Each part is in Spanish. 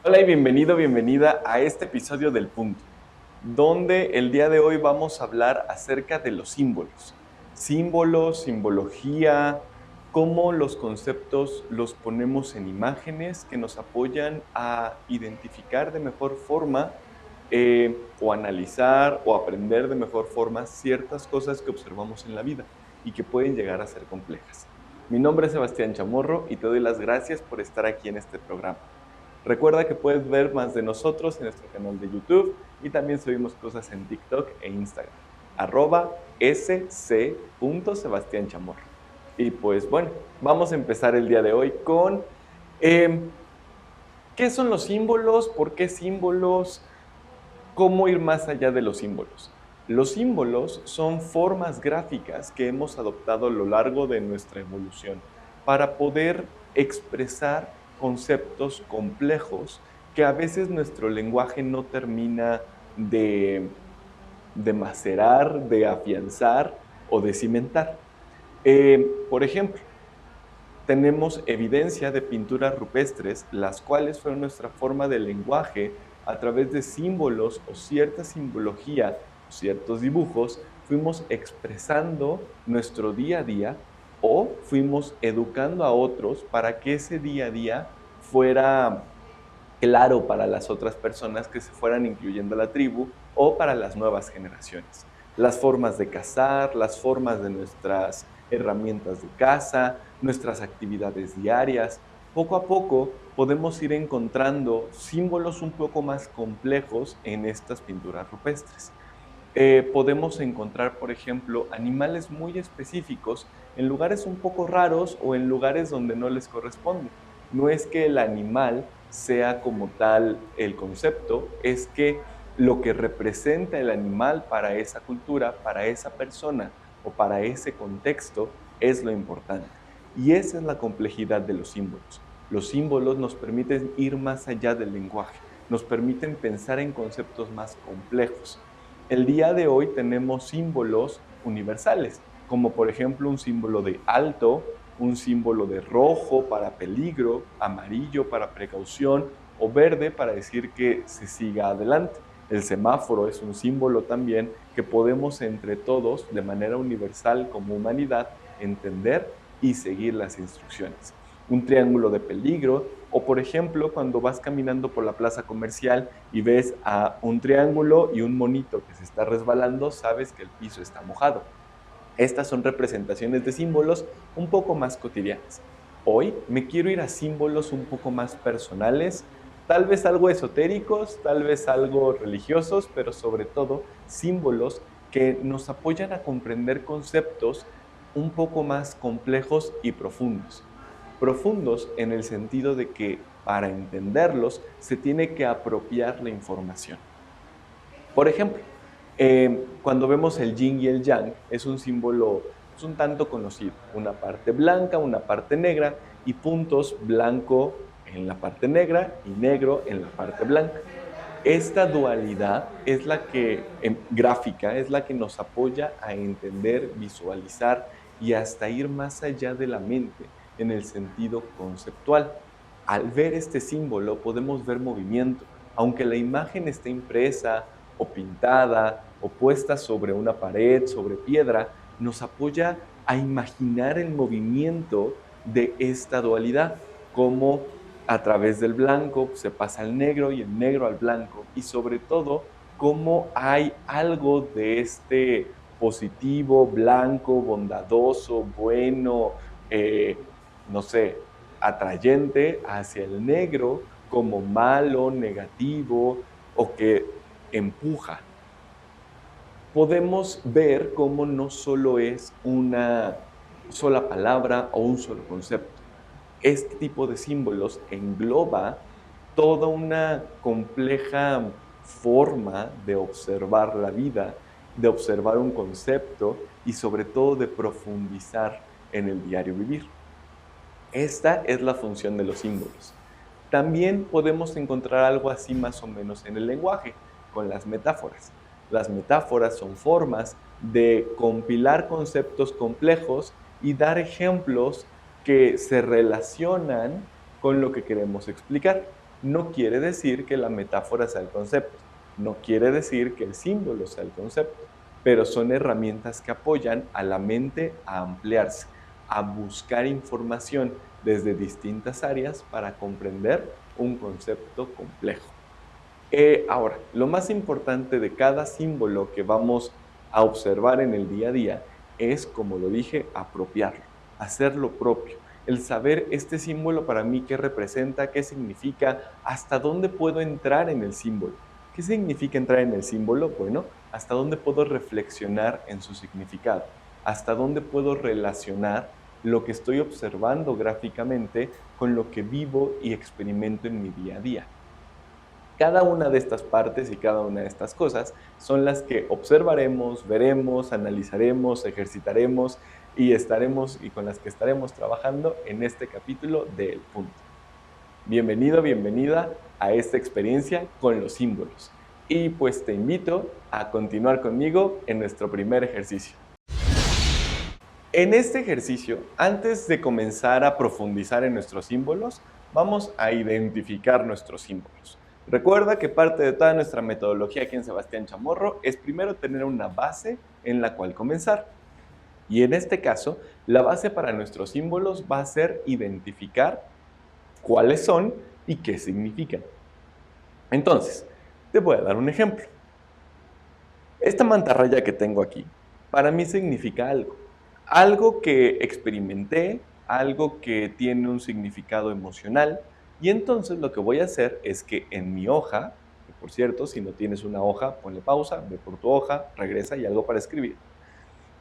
Hola y bienvenido, bienvenida a este episodio del Punto, donde el día de hoy vamos a hablar acerca de los símbolos. Símbolos, simbología, cómo los conceptos los ponemos en imágenes que nos apoyan a identificar de mejor forma o analizar o aprender de mejor forma ciertas cosas que observamos en la vida y que pueden llegar a ser complejas. Mi nombre es Sebastián Chamorro y te doy las gracias por estar aquí en este programa. Recuerda que puedes ver más de nosotros en nuestro canal de YouTube y también subimos cosas en TikTok e Instagram. @sc.sebastianchamorro. Y pues bueno, vamos a empezar el día de hoy con eh, ¿qué son los símbolos? ¿Por qué símbolos? ¿Cómo ir más allá de los símbolos? Los símbolos son formas gráficas que hemos adoptado a lo largo de nuestra evolución para poder expresar conceptos complejos que a veces nuestro lenguaje no termina de, de macerar, de afianzar o de cimentar. Por ejemplo, tenemos evidencia de pinturas rupestres, las cuales fueron nuestra forma de lenguaje a través de símbolos o cierta simbología, ciertos dibujos, fuimos expresando nuestro día a día o fuimos educando a otros para que ese día a día fuera claro para las otras personas que se fueran incluyendo a la tribu o para las nuevas generaciones. Las formas de cazar, las formas de nuestras herramientas de caza, nuestras actividades diarias. Poco a poco podemos ir encontrando símbolos un poco más complejos en estas pinturas rupestres. Podemos encontrar, por ejemplo, animales muy específicos en lugares un poco raros o en lugares donde no les corresponde. No es que el animal sea como tal el concepto, es que lo que representa el animal para esa cultura, para esa persona o para ese contexto es lo importante. Y esa es la complejidad de los símbolos. Los símbolos nos permiten ir más allá del lenguaje, nos permiten pensar en conceptos más complejos. El día de hoy tenemos símbolos universales, como por ejemplo un símbolo de alto, un símbolo de rojo para peligro, amarillo para precaución o verde para decir que se siga adelante. El semáforo es un símbolo también que podemos entre todos, de manera universal como humanidad, entender y seguir las instrucciones. Un triángulo de peligro o por ejemplo cuando vas caminando por la plaza comercial y ves a un triángulo y un monito que se está resbalando, sabes que el piso está mojado. Estas son representaciones de símbolos un poco más cotidianas. Hoy me quiero ir a símbolos un poco más personales, tal vez algo esotéricos, tal vez algo religiosos, pero sobre todo símbolos que nos apoyan a comprender conceptos un poco más complejos y profundos. Profundos en el sentido de que para entenderlos se tiene que apropiar la información. Por ejemplo, cuando vemos el yin y el yang, es un símbolo pues, un tanto conocido. Una parte blanca, una parte negra y puntos blanco en la parte negra y negro en la parte blanca. Esta dualidad es la que, gráfica, es la que nos apoya a entender, visualizar y hasta ir más allá de la mente en el sentido conceptual. Al ver este símbolo podemos ver movimiento, aunque la imagen esté impresa o pintada o puesta sobre una pared, sobre piedra, nos apoya a imaginar el movimiento de esta dualidad, como a través del blanco se pasa al negro y el negro al blanco, y sobre todo cómo hay algo de este positivo, blanco, bondadoso, bueno, no sé, atrayente hacia el negro como malo, negativo o que empuja. Podemos ver cómo no solo es una sola palabra o un solo concepto. Este tipo de símbolos engloba toda una compleja forma de observar la vida, de observar un concepto y sobre todo de profundizar en el diario vivir. Esta es la función de los símbolos. También podemos encontrar algo así más o menos en el lenguaje, con las metáforas. Las metáforas son formas de compilar conceptos complejos y dar ejemplos que se relacionan con lo que queremos explicar. no quiere decir que la metáfora sea el concepto, no quiere decir que el símbolo sea el concepto, pero son herramientas que apoyan a la mente a ampliarse, a buscar información desde distintas áreas para comprender un concepto complejo. Ahora, lo más importante de cada símbolo que vamos a observar en el día a día es, como lo dije, apropiarlo, hacerlo propio. El saber este símbolo para mí qué representa, qué significa, hasta dónde puedo entrar en el símbolo. ¿Qué significa entrar en el símbolo? Bueno, hasta dónde puedo reflexionar en su significado, hasta dónde puedo relacionar lo que estoy observando gráficamente con lo que vivo y experimento en mi día a día. Cada una de estas partes y cada una de estas cosas son las que observaremos, veremos, analizaremos, ejercitaremos y con las que estaremos trabajando en este capítulo de El Punto. Bienvenido, bienvenida a esta experiencia con los símbolos. Y pues te invito a continuar conmigo en nuestro primer ejercicio. En este ejercicio, antes de comenzar a profundizar en nuestros símbolos, vamos a identificar nuestros símbolos. Recuerda que parte de toda nuestra metodología aquí en Sebastián Chamorro es primero tener una base en la cual comenzar. Y en este caso, la base para nuestros símbolos va a ser identificar cuáles son y qué significan. Entonces, te voy a dar un ejemplo. Esta mantarraya que tengo aquí, para mí significa algo. Algo que experimenté, algo que tiene un significado emocional. Y entonces lo que voy a hacer es que en mi hoja, que por cierto, si no tienes una hoja, ponle pausa, ve por tu hoja, regresa y algo para escribir.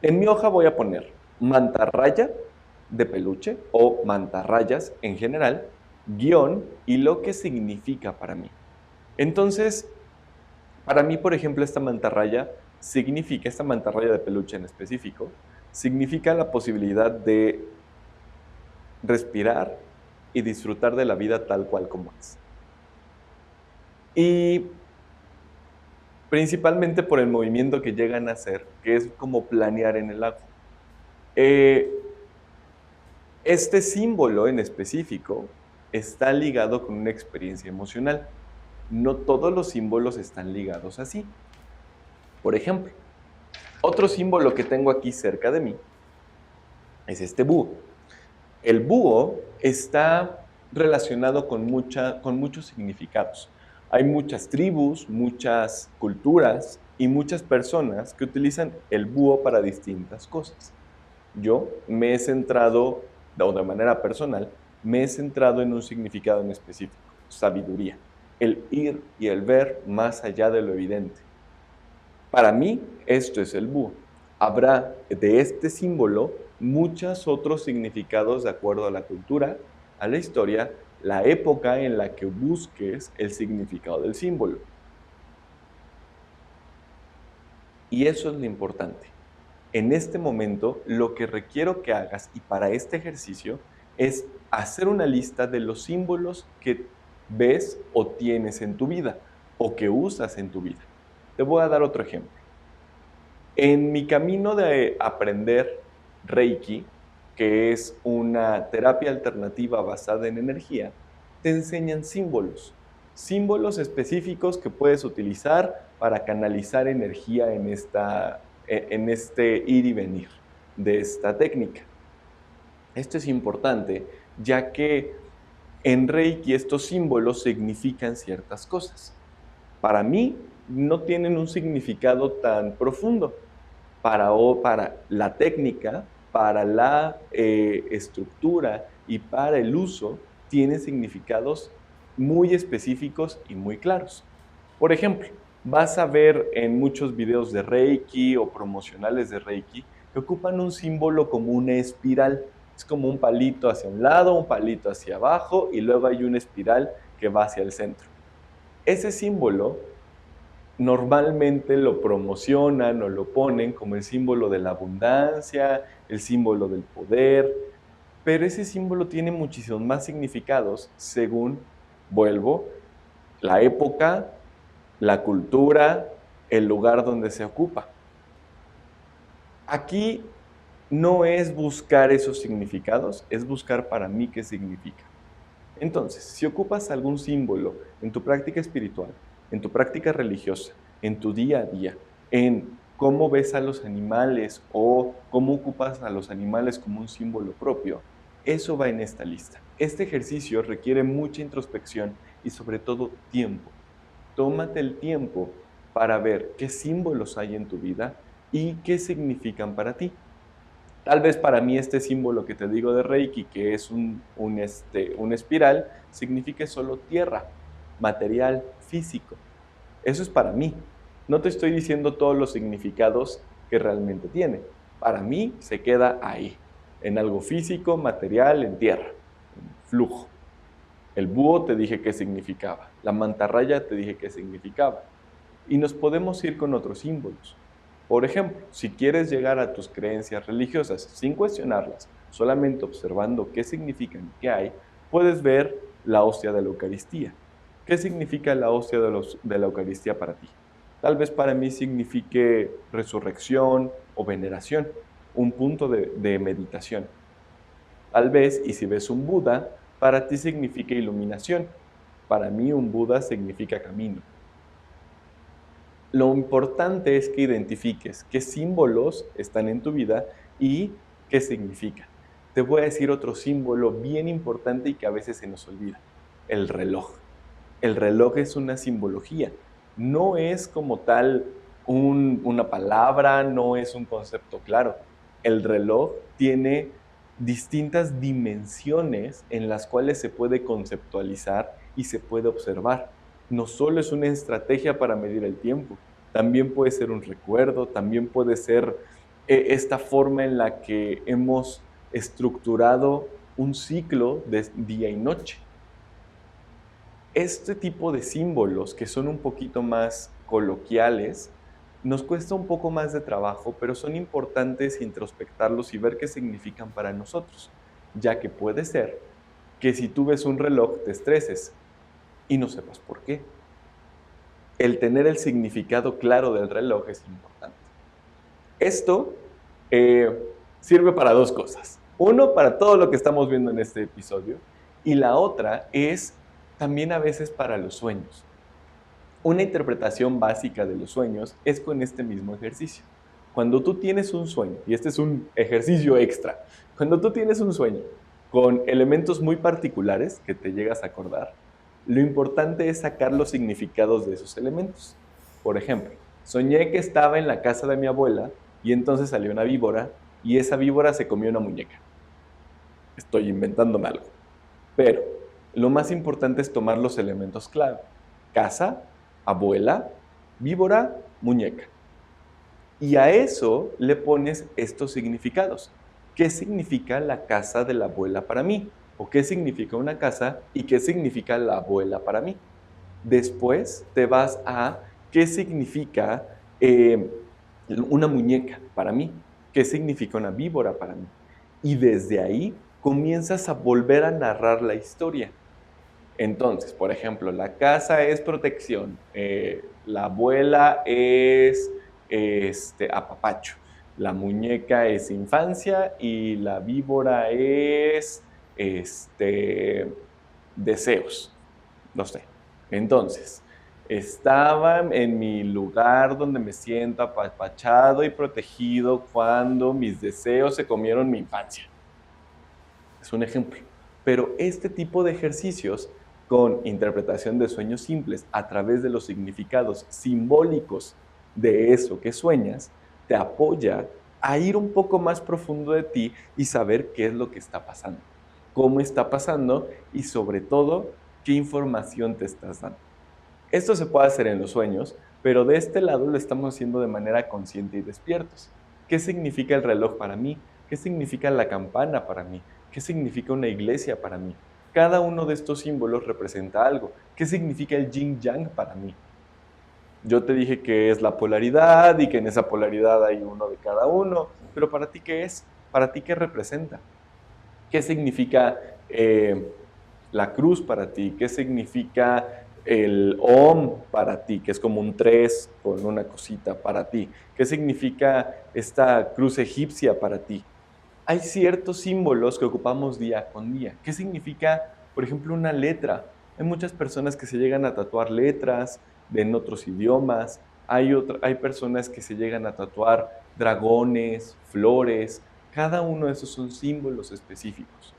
En mi hoja voy a poner mantarraya de peluche o mantarrayas en general, guión y lo que significa para mí. Entonces, para mí, por ejemplo, esta mantarraya de peluche en específico, significa la posibilidad de respirar y disfrutar de la vida tal cual como es. Y principalmente por el movimiento que llegan a hacer, que es como planear en el agua. Este símbolo en específico está ligado con una experiencia emocional. No todos los símbolos están ligados así. Por ejemplo, otro símbolo que tengo aquí cerca de mí es este búho. El búho está relacionado con muchos significados. Hay muchas tribus, muchas culturas y muchas personas que utilizan el búho para distintas cosas. Yo me he centrado, o de manera personal, me he centrado en un significado en específico, sabiduría, el ir y el ver más allá de lo evidente. Para mí, esto es el búho. Habrá de este símbolo muchos otros significados de acuerdo a la cultura, a la historia, la época en la que busques el significado del símbolo. Y eso es lo importante. En este momento, lo que requiero que hagas, y para este ejercicio, es hacer una lista de los símbolos que ves o tienes en tu vida, o que usas en tu vida. Te voy a dar otro ejemplo. En mi camino de aprender Reiki, que es una terapia alternativa basada en energía, te enseñan símbolos específicos que puedes utilizar para canalizar energía en este ir y venir de esta técnica. Esto es importante, ya que en Reiki estos símbolos significan ciertas cosas. Para mí no tienen un significado tan profundo. Para la técnica, para la estructura y para el uso, tienen significados muy específicos y muy claros. Por ejemplo, vas a ver en muchos videos de Reiki o promocionales de Reiki que ocupan un símbolo como una espiral. Es como un palito hacia un lado, un palito hacia abajo y luego hay una espiral que va hacia el centro. Ese símbolo normalmente lo promocionan o lo ponen como el símbolo de la abundancia, el símbolo del poder, pero ese símbolo tiene muchísimos más significados según, vuelvo, la época, la cultura, el lugar donde se ocupa. Aquí no es buscar esos significados, es buscar para mí qué significa. Entonces, si ocupas algún símbolo en tu práctica espiritual, en tu práctica religiosa, en tu día a día, en cómo ves a los animales o cómo ocupas a los animales como un símbolo propio, eso va en esta lista. Este ejercicio requiere mucha introspección y sobre todo tiempo. Tómate el tiempo para ver qué símbolos hay en tu vida y qué significan para ti. Tal vez para mí este símbolo que te digo de Reiki, que es un espiral, signifique solo tierra, material, físico. Eso es para mí. No te estoy diciendo todos los significados que realmente tiene. Para mí se queda ahí, en algo físico, material, en tierra, en flujo. El búho te dije qué significaba, la mantarraya te dije qué significaba. Y nos podemos ir con otros símbolos. Por ejemplo, si quieres llegar a tus creencias religiosas sin cuestionarlas, solamente observando qué significan y qué hay, puedes ver la hostia de la Eucaristía. ¿Qué significa la hostia de la Eucaristía para ti? Tal vez para mí signifique resurrección o veneración, un punto de meditación. Tal vez, y si ves un Buda, para ti significa iluminación. Para mí un Buda significa camino. Lo importante es que identifiques qué símbolos están en tu vida y qué significan. Te voy a decir otro símbolo bien importante y que a veces se nos olvida, el reloj. El reloj es una simbología, no es como tal una palabra, no es un concepto claro. El reloj tiene distintas dimensiones en las cuales se puede conceptualizar y se puede observar. No solo es una estrategia para medir el tiempo, también puede ser un recuerdo, también puede ser esta forma en la que hemos estructurado un ciclo de día y noche. Este tipo de símbolos que son un poquito más coloquiales, nos cuesta un poco más de trabajo, pero son importantes introspectarlos y ver qué significan para nosotros, ya que puede ser que si tú ves un reloj te estreses y no sepas por qué. El tener el significado claro del reloj es importante. Esto sirve para dos cosas. Uno, para todo lo que estamos viendo en este episodio, y la otra es también a veces para los sueños. Una interpretación básica de los sueños es con este mismo ejercicio. Cuando tú tienes un sueño, y este es un ejercicio extra, cuando tú tienes un sueño con elementos muy particulares que te llegas a acordar, lo importante es sacar los significados de esos elementos. Por ejemplo, soñé que estaba en la casa de mi abuela y entonces salió una víbora y esa víbora se comió una muñeca. Estoy inventándome algo. Pero lo más importante es tomar los elementos clave. Casa, abuela, víbora, muñeca. Y a eso le pones estos significados. ¿Qué significa la casa de la abuela para mí? ¿O qué significa una casa y qué significa la abuela para mí? Después te vas a qué significa una muñeca para mí, qué significa una víbora para mí. Y desde ahí comienzas a volver a narrar la historia. Entonces, por ejemplo, la casa es protección, la abuela es apapacho, la muñeca es infancia y la víbora es deseos, no sé. Entonces, estaba en mi lugar donde me siento apapachado y protegido cuando mis deseos se comieron mi infancia. Es un ejemplo. Pero este tipo de ejercicios con interpretación de sueños simples a través de los significados simbólicos de eso que sueñas, te apoya a ir un poco más profundo de ti y saber qué es lo que está pasando, cómo está pasando y sobre todo, qué información te estás dando. Esto se puede hacer en los sueños, pero de este lado lo estamos haciendo de manera consciente y despiertos. ¿Qué significa el reloj para mí? ¿Qué significa la campana para mí? ¿Qué significa una iglesia para mí? Cada uno de estos símbolos representa algo. ¿Qué significa el yin-yang para mí? Yo te dije que es la polaridad y que en esa polaridad hay uno de cada uno, pero ¿para ti qué es? ¿Para ti qué representa? ¿Qué significa la cruz para ti? ¿Qué significa el Om para ti, que es como un 3 con una cosita para ti? ¿Qué significa esta cruz egipcia para ti? Hay ciertos símbolos que ocupamos día con día. ¿Qué significa Por ejemplo, una letra. Hay muchas personas que se llegan a tatuar letras en otros idiomas. Hay personas que se llegan a tatuar dragones, flores. Cada uno de esos son símbolos específicos.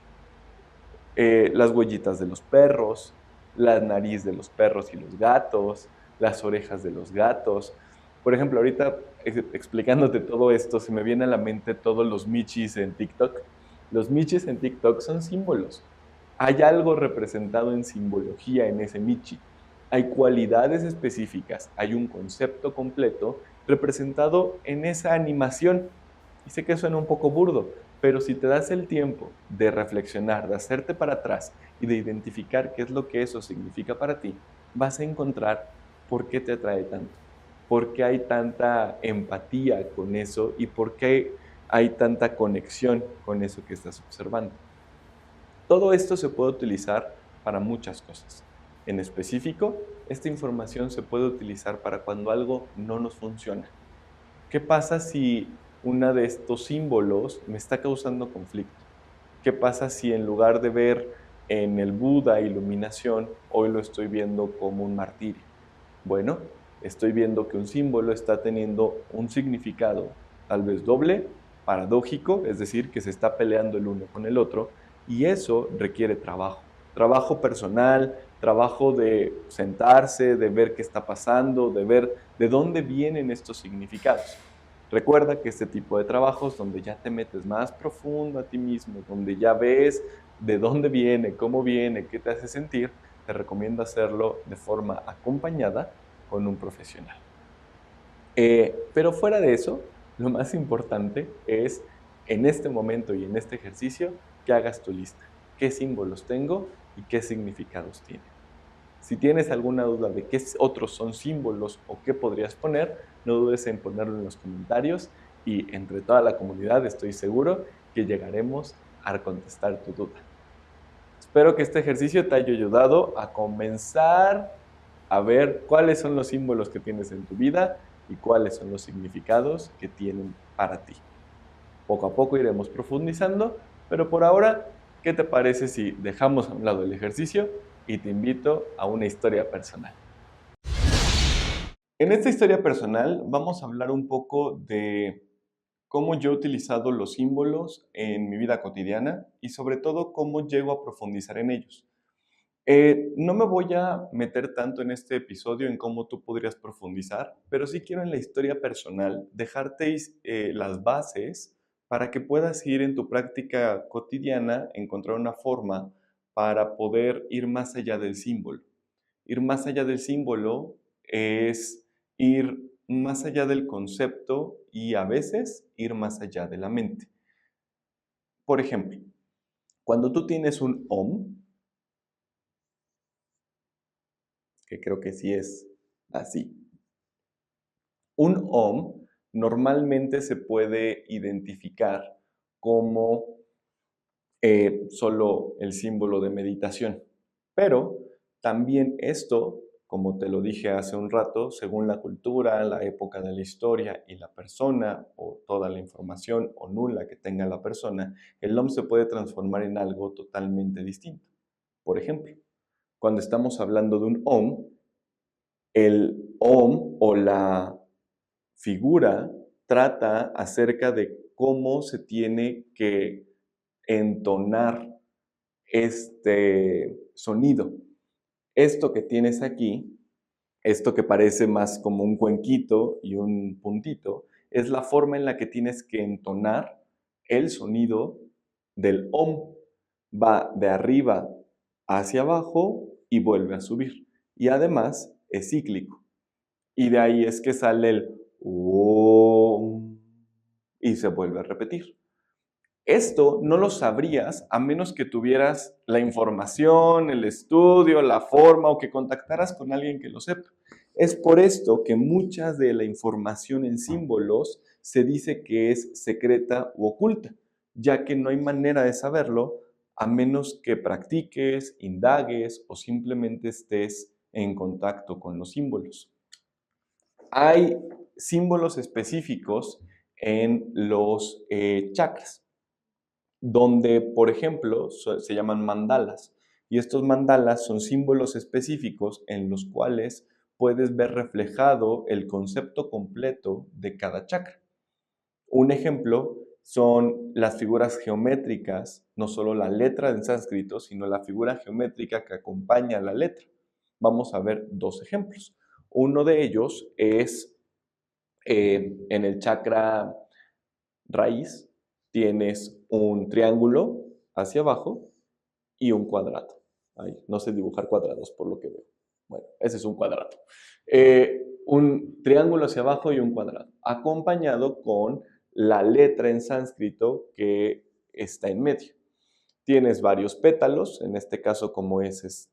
Las huellitas de los perros, la nariz de los perros y los gatos, las orejas de los gatos. Por ejemplo, ahorita explicándote todo esto, se me viene a la mente todos los michis en TikTok. Los michis en TikTok son símbolos. Hay algo representado en simbología en ese michi. Hay cualidades específicas, hay un concepto completo representado en esa animación. Y sé que suena un poco burdo, pero si te das el tiempo de reflexionar, de hacerte para atrás y de identificar qué es lo que eso significa para ti, vas a encontrar por qué te atrae tanto, por qué hay tanta empatía con eso y por qué hay tanta conexión con eso que estás observando. Todo esto se puede utilizar para muchas cosas. En específico, esta información se puede utilizar para cuando algo no nos funciona. ¿Qué pasa si uno de estos símbolos me está causando conflicto? ¿Qué pasa si en lugar de ver en el Buda iluminación, hoy lo estoy viendo como un martirio? Bueno, estoy viendo que un símbolo está teniendo un significado tal vez doble, paradójico, es decir, que se está peleando el uno con el otro, y eso requiere trabajo. Trabajo personal, trabajo de sentarse, de ver qué está pasando, de ver de dónde vienen estos significados. Recuerda que este tipo de trabajos donde ya te metes más profundo a ti mismo, donde ya ves de dónde viene, qué te hace sentir, te recomiendo hacerlo de forma acompañada con un profesional. Pero fuera de eso, lo más importante es en este momento y en este ejercicio que hagas tu lista. ¿Qué símbolos tengo y qué significados tienen? Si tienes alguna duda de qué otros son símbolos o qué podrías poner, no dudes en ponerlo en los comentarios y entre toda la comunidad estoy seguro que llegaremos a contestar tu duda. Espero que este ejercicio te haya ayudado a comenzar a ver cuáles son los símbolos que tienes en tu vida y cuáles son los significados que tienen para ti. Poco a poco iremos profundizando, pero por ahora, ¿qué te parece si dejamos a un lado el ejercicio y te invito a una historia personal? En esta historia personal vamos a hablar un poco de cómo yo he utilizado los símbolos en mi vida cotidiana y sobre todo cómo llego a profundizar en ellos. No me voy a meter tanto en este episodio en cómo tú podrías profundizar, pero sí quiero en la historia personal dejarte las bases para que puedas ir en tu práctica cotidiana, encontrar una forma para poder ir más allá del símbolo. Ir más allá del símbolo es ir más allá del concepto y a veces ir más allá de la mente. Por ejemplo, cuando tú tienes un OM, que creo que sí es así. Un OM normalmente se puede identificar como solo el símbolo de meditación, pero también esto, como te lo dije hace un rato, según la cultura, la época de la historia y la persona o toda la información o nula que tenga la persona, el OM se puede transformar en algo totalmente distinto. Por ejemplo, cuando estamos hablando de un OM, el OM o la figura trata acerca de cómo se tiene que entonar este sonido. Esto que tienes aquí, esto que parece más como un cuenquito y un puntito, es la forma en la que tienes que entonar el sonido del OM. Va de arriba hacia abajo y vuelve a subir. Y además es cíclico. Y de ahí es que sale el OM y se vuelve a repetir. Esto no lo sabrías a menos que tuvieras la información, el estudio, la forma o que contactaras con alguien que lo sepa. Es por esto que mucha de la información en símbolos se dice que es secreta u oculta, ya que no hay manera de saberlo a menos que practiques, indagues o simplemente estés en contacto con los símbolos. Hay símbolos específicos en los chakras donde, por ejemplo, se llaman mandalas. Y estos mandalas son símbolos específicos en los cuales puedes ver reflejado el concepto completo de cada chakra. Un ejemplo son las figuras geométricas, no solo la letra en sánscrito, sino la figura geométrica que acompaña a la letra. Vamos a ver dos ejemplos. Uno de ellos es en el chakra raíz, tienes un triángulo hacia abajo y un cuadrado. Ay, no sé dibujar cuadrados por lo que veo. Bueno, ese es un cuadrado. Un triángulo hacia abajo y un cuadrado, acompañado con la letra en sánscrito que está en medio. Tienes varios pétalos, en este caso como es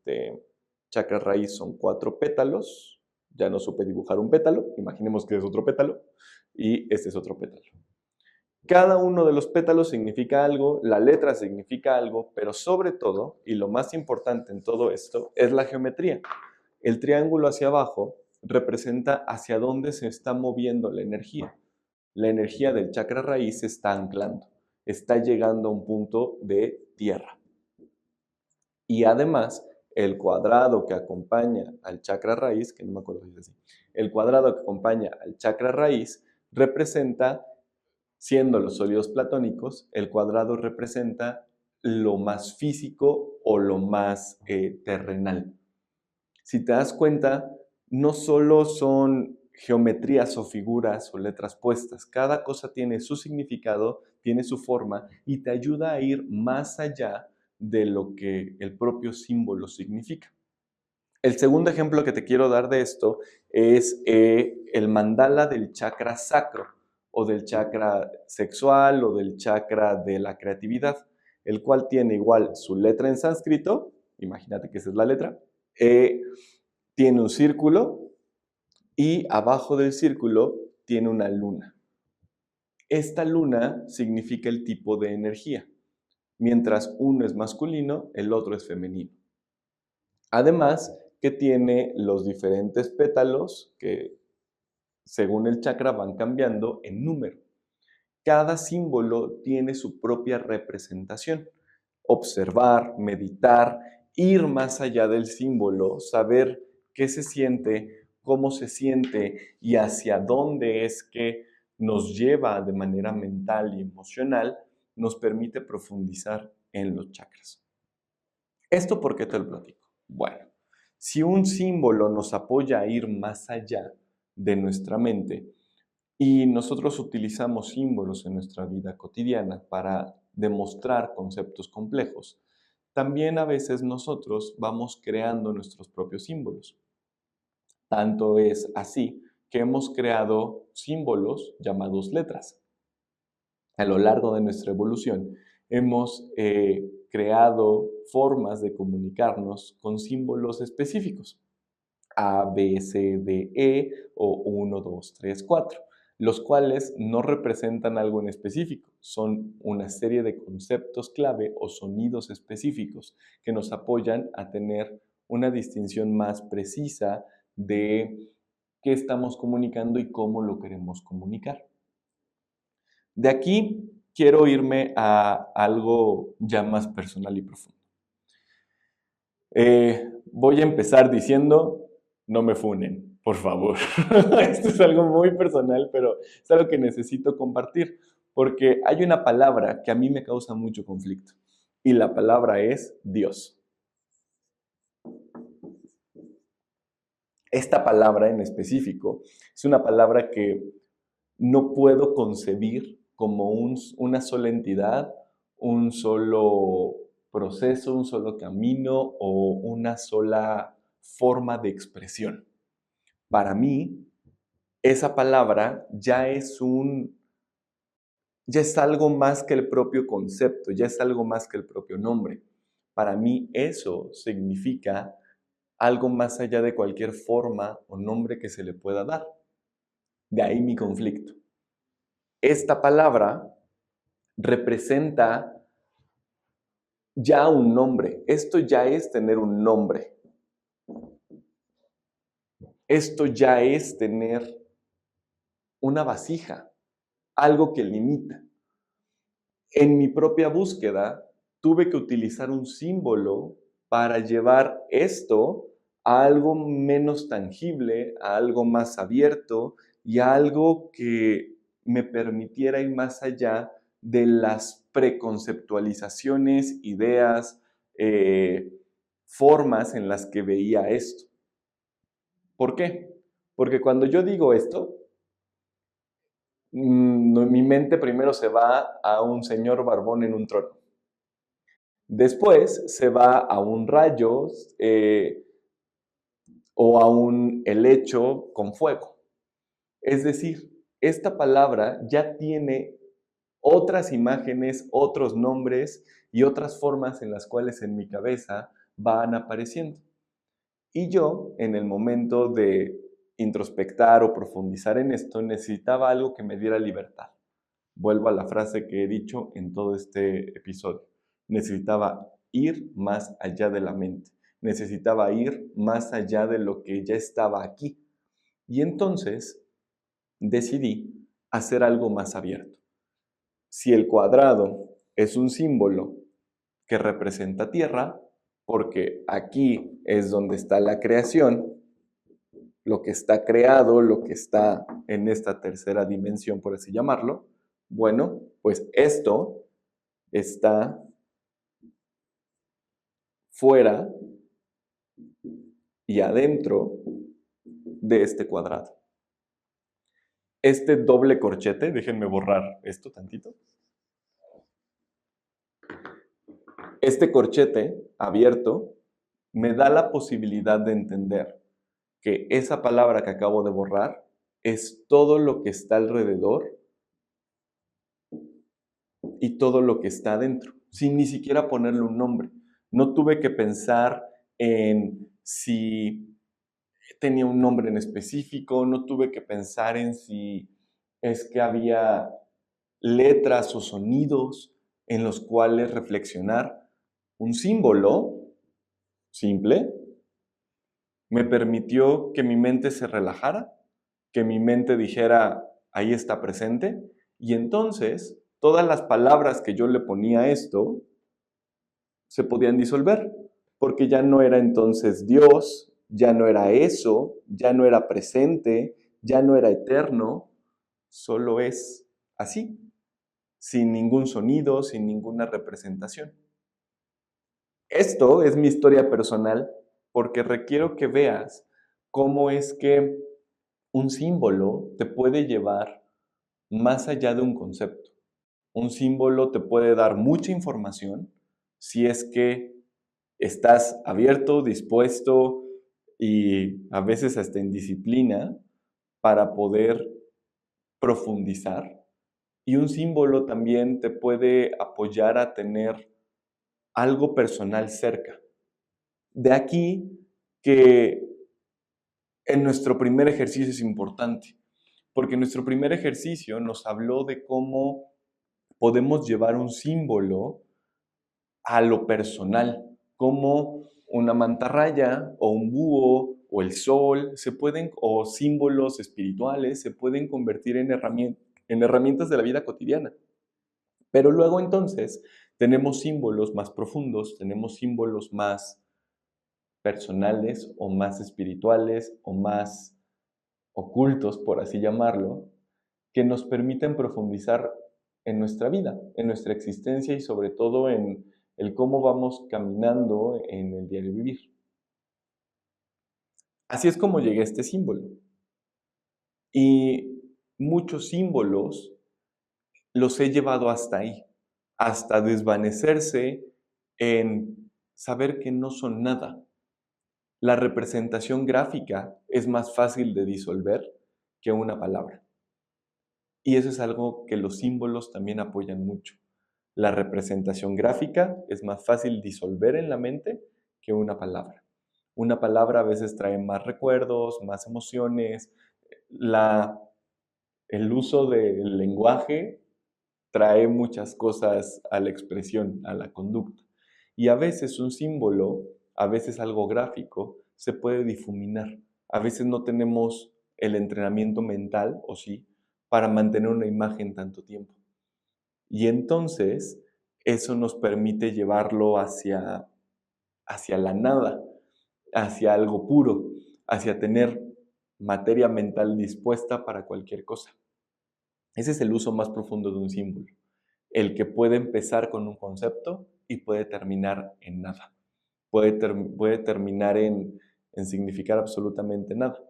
chakra raíz son 4 pétalos, ya no supe dibujar un pétalo, imaginemos que es otro pétalo, y este es otro pétalo. Cada uno de los pétalos significa algo, la letra significa algo, pero sobre todo, y lo más importante en todo esto, es la geometría. El triángulo hacia abajo representa hacia dónde se está moviendo la energía. La energía del chakra raíz se está anclando, está llegando a un punto de tierra. Y además, el cuadrado que acompaña al chakra raíz, que no me acuerdo si es así, el cuadrado que acompaña al chakra raíz representa, siendo los sólidos platónicos, el cuadrado representa lo más físico o lo más terrenal. Si te das cuenta, no solo son geometrías o figuras o letras puestas, cada cosa tiene su significado, tiene su forma y te ayuda a ir más allá de lo que el propio símbolo significa. El segundo ejemplo que te quiero dar de esto es el mandala del chakra sacro o del chakra sexual o del chakra de la creatividad, el cual tiene igual su letra en sánscrito, imagínate que esa es la letra, tiene un círculo y abajo del círculo tiene una luna. Esta luna significa el tipo de energía. Mientras uno es masculino, el otro es femenino. Además, que tiene los diferentes pétalos que, según el chakra, van cambiando en número. Cada símbolo tiene su propia representación. Observar, meditar, ir más allá del símbolo, saber qué se siente, cómo se siente y hacia dónde es que nos lleva de manera mental y emocional, nos permite profundizar en los chakras. ¿Esto por qué te lo platico? Bueno, si un símbolo nos apoya a ir más allá de nuestra mente y nosotros utilizamos símbolos en nuestra vida cotidiana para demostrar conceptos complejos, también a veces nosotros vamos creando nuestros propios símbolos. Tanto es así que hemos creado símbolos llamados letras. A lo largo de nuestra evolución hemos creado formas de comunicarnos con símbolos específicos. A, B, C, D, E o 1, 2, 3, 4, los cuales no representan algo en específico, son una serie de conceptos clave o sonidos específicos que nos apoyan a tener una distinción más precisa de qué estamos comunicando y cómo lo queremos comunicar. De aquí quiero irme a algo ya más personal y profundo. Voy a empezar diciendo, no me funen, por favor. Esto es algo muy personal, pero es algo que necesito compartir, porque hay una palabra que a mí me causa mucho conflicto, y la palabra es Dios. Esta palabra en específico es una palabra que no puedo concebir como una sola entidad, un solo proceso, un solo camino o una sola forma de expresión. Para mí, esa palabra ya es algo más que el propio concepto, ya es algo más que el propio nombre. Para mí eso significa algo más allá de cualquier forma o nombre que se le pueda dar. De ahí mi conflicto. Esta palabra representa ya un nombre. Esto ya es tener un nombre. Esto ya es tener una vasija, algo que limita. En mi propia búsqueda, tuve que utilizar un símbolo para llevar esto a algo menos tangible, a algo más abierto y a algo que me permitiera ir más allá de las preconceptualizaciones, ideas, formas en las que veía esto. ¿Por qué? Porque cuando yo digo esto, mi mente primero se va a un señor barbón en un trono. Después se va a un rayo o a un helecho con fuego. Es decir, esta palabra ya tiene otras imágenes, otros nombres y otras formas en las cuales en mi cabeza van apareciendo. Y yo, en el momento de introspectar o profundizar en esto, necesitaba algo que me diera libertad. Vuelvo a la frase que he dicho en todo este episodio. Necesitaba ir más allá de la mente. Necesitaba ir más allá de lo que ya estaba aquí. Y entonces decidí hacer algo más abierto. Si el cuadrado es un símbolo que representa tierra, porque aquí es donde está la creación, lo que está creado, lo que está en esta tercera dimensión, por así llamarlo, bueno, pues esto está fuera y adentro de este cuadrado. Este doble corchete, déjenme borrar esto tantito. Este corchete abierto me da la posibilidad de entender que esa palabra que acabo de borrar es todo lo que está alrededor y todo lo que está dentro, sin ni siquiera ponerle un nombre. No tuve que pensar en si tenía un nombre en específico, no tuve que pensar en si es que había letras o sonidos en los cuales reflexionar. Un símbolo simple me permitió que mi mente se relajara, que mi mente dijera, ahí está presente, y entonces todas las palabras que yo le ponía a esto se podían disolver, porque ya no era entonces Dios, ya no era eso, ya no era presente, ya no era eterno, solo es así, sin ningún sonido, sin ninguna representación. Esto es mi historia personal porque requiero que veas cómo es que un símbolo te puede llevar más allá de un concepto. Un símbolo te puede dar mucha información si es que estás abierto, dispuesto y a veces hasta en disciplina para poder profundizar. Y un símbolo también te puede apoyar a tener algo personal cerca. De aquí que en nuestro primer ejercicio es importante, porque nuestro primer ejercicio nos habló de cómo podemos llevar un símbolo a lo personal, como una mantarraya o un búho o el sol, o símbolos espirituales, se pueden convertir en herramientas de la vida cotidiana. Pero luego entonces tenemos símbolos más profundos, tenemos símbolos más personales o más espirituales o más ocultos, por así llamarlo, que nos permiten profundizar en nuestra vida, en nuestra existencia y sobre todo en el cómo vamos caminando en el diario vivir. Así es como llegué a este símbolo. Y muchos símbolos los he llevado hasta ahí, hasta desvanecerse en saber que no son nada. La representación gráfica es más fácil de disolver que una palabra. Y eso es algo que los símbolos también apoyan mucho. La representación gráfica es más fácil disolver en la mente que una palabra. Una palabra a veces trae más recuerdos, más emociones. El uso del lenguaje trae muchas cosas a la expresión, a la conducta. Y a veces un símbolo, a veces algo gráfico, se puede difuminar. A veces no tenemos el entrenamiento mental, o sí, para mantener una imagen tanto tiempo. Y entonces eso nos permite llevarlo hacia hacia la nada, hacia algo puro, hacia tener materia mental dispuesta para cualquier cosa. Ese es el uso más profundo de un símbolo, el que puede empezar con un concepto y puede terminar en nada, puede terminar en significar absolutamente nada.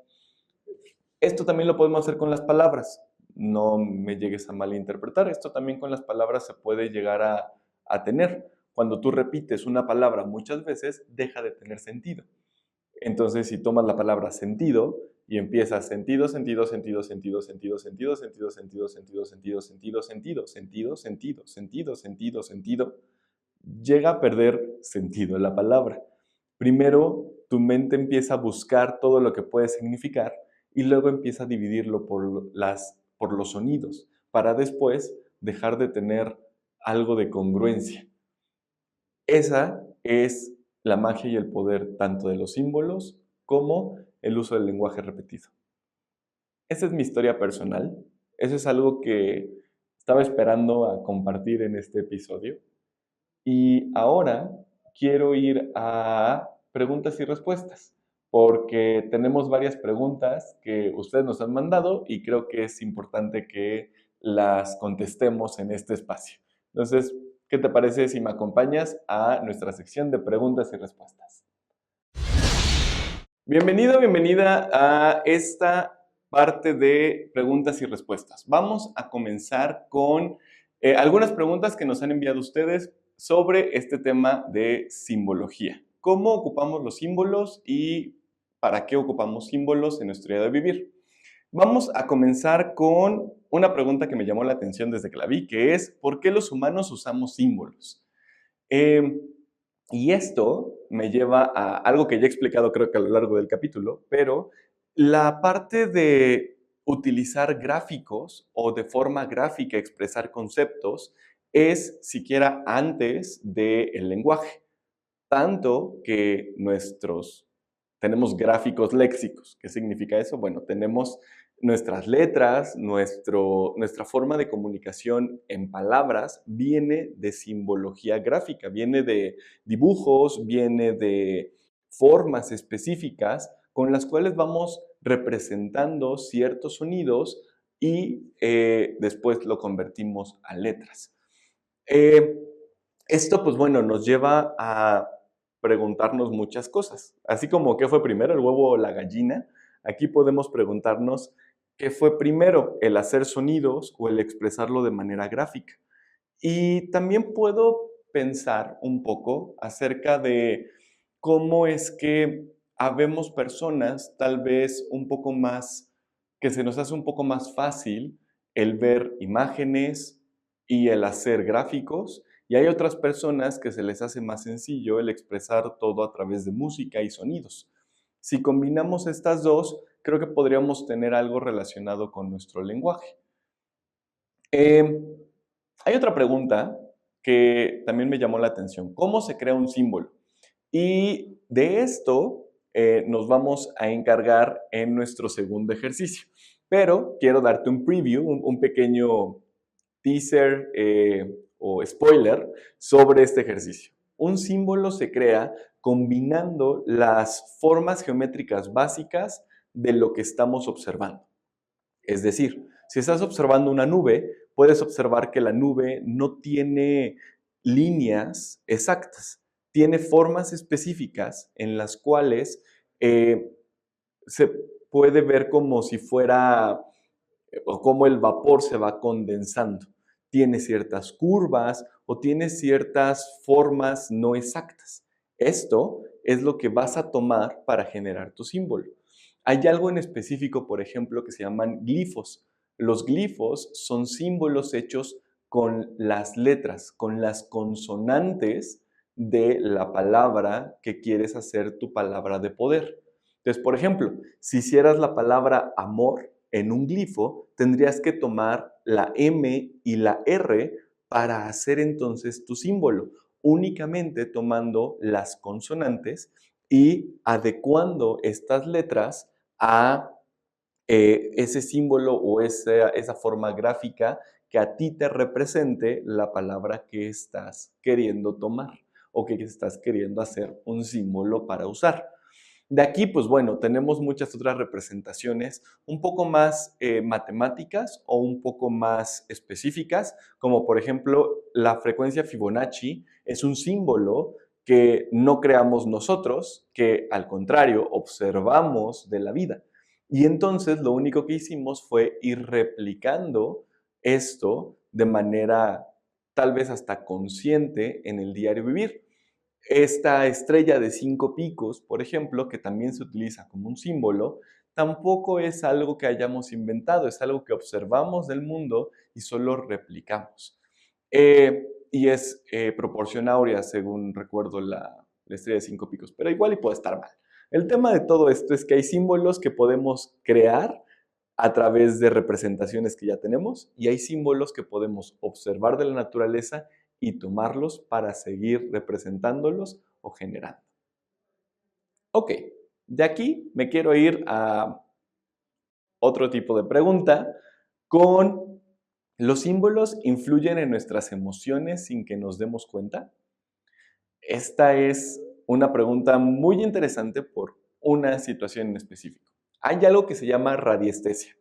Esto también lo podemos hacer con las palabras, no me llegues a malinterpretar, esto también con las palabras se puede llegar a tener. Cuando tú repites una palabra muchas veces, deja de tener sentido. Entonces, si tomas la palabra sentido y empiezas sentido, sentido, sentido, sentido, sentido, sentido, sentido, sentido, sentido, sentido, sentido, sentido, sentido, sentido, sentido, sentido, sentido, llega a perder sentido la palabra. Primero, tu mente empieza a buscar todo lo que puede significar y luego empieza a dividirlo por los sonidos, para después dejar de tener algo de congruencia. Esa es la magia y el poder tanto de los símbolos como el uso del lenguaje repetido. Esa es mi historia personal. Eso es algo que estaba esperando a compartir en este episodio. Y ahora quiero ir a preguntas y respuestas, porque tenemos varias preguntas que ustedes nos han mandado y creo que es importante que las contestemos en este espacio. Entonces, ¿qué te parece si me acompañas a nuestra sección de preguntas y respuestas? Bienvenido, bienvenida a esta parte de preguntas y respuestas. Vamos a comenzar con algunas preguntas que nos han enviado ustedes sobre este tema de simbología. ¿Cómo ocupamos los símbolos y para qué ocupamos símbolos en nuestro día de vivir? Vamos a comenzar con una pregunta que me llamó la atención desde que la vi, que es ¿por qué los humanos usamos símbolos? Y esto me lleva a algo que ya he explicado creo que a lo largo del capítulo, pero la parte de utilizar gráficos o de forma gráfica expresar conceptos es siquiera antes del lenguaje. Tanto que tenemos gráficos léxicos. ¿Qué significa eso? Bueno, tenemos nuestras letras, nuestra forma de comunicación en palabras viene de simbología gráfica, viene de dibujos, viene de formas específicas con las cuales vamos representando ciertos sonidos y después lo convertimos a letras. Esto, pues bueno, nos lleva a preguntarnos muchas cosas. Así como qué fue primero, el huevo o la gallina, aquí podemos preguntarnos qué fue primero, el hacer sonidos o el expresarlo de manera gráfica. Y también puedo pensar un poco acerca de cómo es que habemos personas tal vez un poco más, que se nos hace un poco más fácil el ver imágenes y el hacer gráficos, y hay otras personas que se les hace más sencillo el expresar todo a través de música y sonidos. Si combinamos estas dos, creo que podríamos tener algo relacionado con nuestro lenguaje. Hay otra pregunta que también me llamó la atención. ¿Cómo se crea un símbolo? Y de esto nos vamos a encargar en nuestro segundo ejercicio. Pero quiero darte un preview, un pequeño teaser o spoiler sobre este ejercicio. Un símbolo se crea combinando las formas geométricas básicas de lo que estamos observando. Es decir, si estás observando una nube, puedes observar que la nube no tiene líneas exactas, tiene formas específicas en las cuales se puede ver como si fuera o cómo el vapor se va condensando. Tiene ciertas curvas o tiene ciertas formas no exactas. Esto es lo que vas a tomar para generar tu símbolo. Hay algo en específico, por ejemplo, que se llaman glifos. Los glifos son símbolos hechos con las letras, con las consonantes de la palabra que quieres hacer tu palabra de poder. Entonces, por ejemplo, si hicieras la palabra amor en un glifo, tendrías que tomar la M y la R para hacer entonces tu símbolo, únicamente tomando las consonantes y adecuando estas letras a ese símbolo o esa forma gráfica que a ti te represente la palabra que estás queriendo tomar. o que estás queriendo hacer un símbolo para usar. De aquí, pues bueno, tenemos muchas otras representaciones un poco más matemáticas o un poco más específicas, como por ejemplo la frecuencia Fibonacci es un símbolo que no creamos nosotros, que al contrario observamos de la vida. Y entonces lo único que hicimos fue ir replicando esto de manera tal vez hasta consciente en el diario vivir. Esta estrella de 5 picos, por ejemplo, que también se utiliza como un símbolo, tampoco es algo que hayamos inventado, es algo que observamos del mundo y solo replicamos. Y es proporción áurea, según recuerdo, la estrella de 5 picos, pero igual y puede estar mal. El tema de todo esto es que hay símbolos que podemos crear a través de representaciones que ya tenemos y hay símbolos que podemos observar de la naturaleza y tomarlos para seguir representándolos o generando. Ok, de aquí me quiero ir a otro tipo de pregunta con ¿los símbolos influyen en nuestras emociones sin que nos demos cuenta? Esta es una pregunta muy interesante por una situación en específico. Hay algo que se llama radiestesia,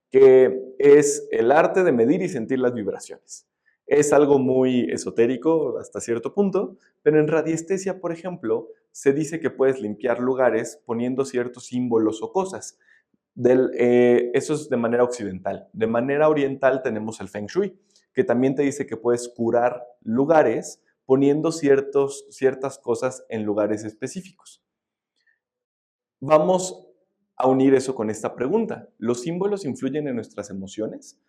que es el arte de medir y sentir las vibraciones. Es algo muy esotérico hasta cierto punto, pero en radiestesia, por ejemplo, se dice que puedes limpiar lugares poniendo ciertos símbolos o cosas. Eso es de manera occidental. De manera oriental tenemos el Feng Shui, que también te dice que puedes curar lugares poniendo ciertas cosas en lugares específicos. Vamos a unir eso con esta pregunta. ¿Los símbolos influyen en nuestras emociones?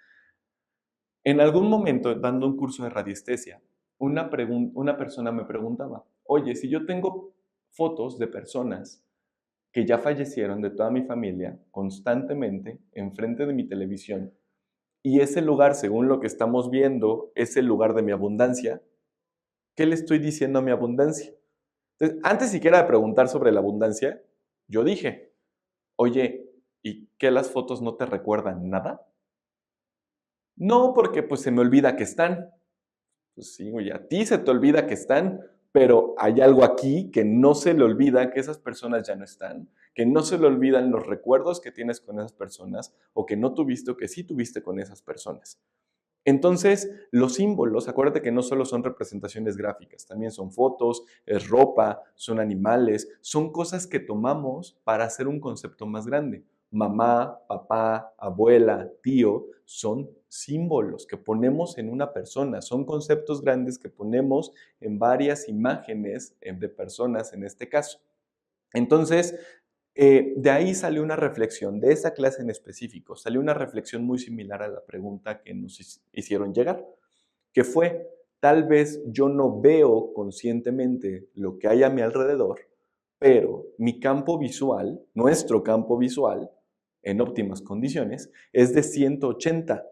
En algún momento, dando un curso de radiestesia, una persona me preguntaba, oye, si yo tengo fotos de personas que ya fallecieron de toda mi familia constantemente enfrente de mi televisión, y ese lugar, según lo que estamos viendo, es el lugar de mi abundancia, ¿qué le estoy diciendo a mi abundancia? Entonces, antes siquiera de preguntar sobre la abundancia, yo dije, oye, ¿y qué las fotos no te recuerdan nada? No, porque pues se me olvida que están. Pues sí, oye, a ti se te olvida que están, pero hay algo aquí que no se le olvida que esas personas ya no están, que no se le olvidan los recuerdos que tienes con esas personas o que no tuviste o que sí tuviste con esas personas. Entonces, los símbolos, acuérdate que no solo son representaciones gráficas, también son fotos, es ropa, son animales, son cosas que tomamos para hacer un concepto más grande. Mamá, papá, abuela, tío, son símbolos que ponemos en una persona, son conceptos grandes que ponemos en varias imágenes de personas en este caso. Entonces, de ahí salió una reflexión, de esa clase en específico, salió una reflexión muy similar a la pregunta que nos hicieron llegar, que fue, tal vez yo no veo conscientemente lo que hay a mi alrededor, pero mi campo visual, nuestro campo visual, en óptimas condiciones, es de 180.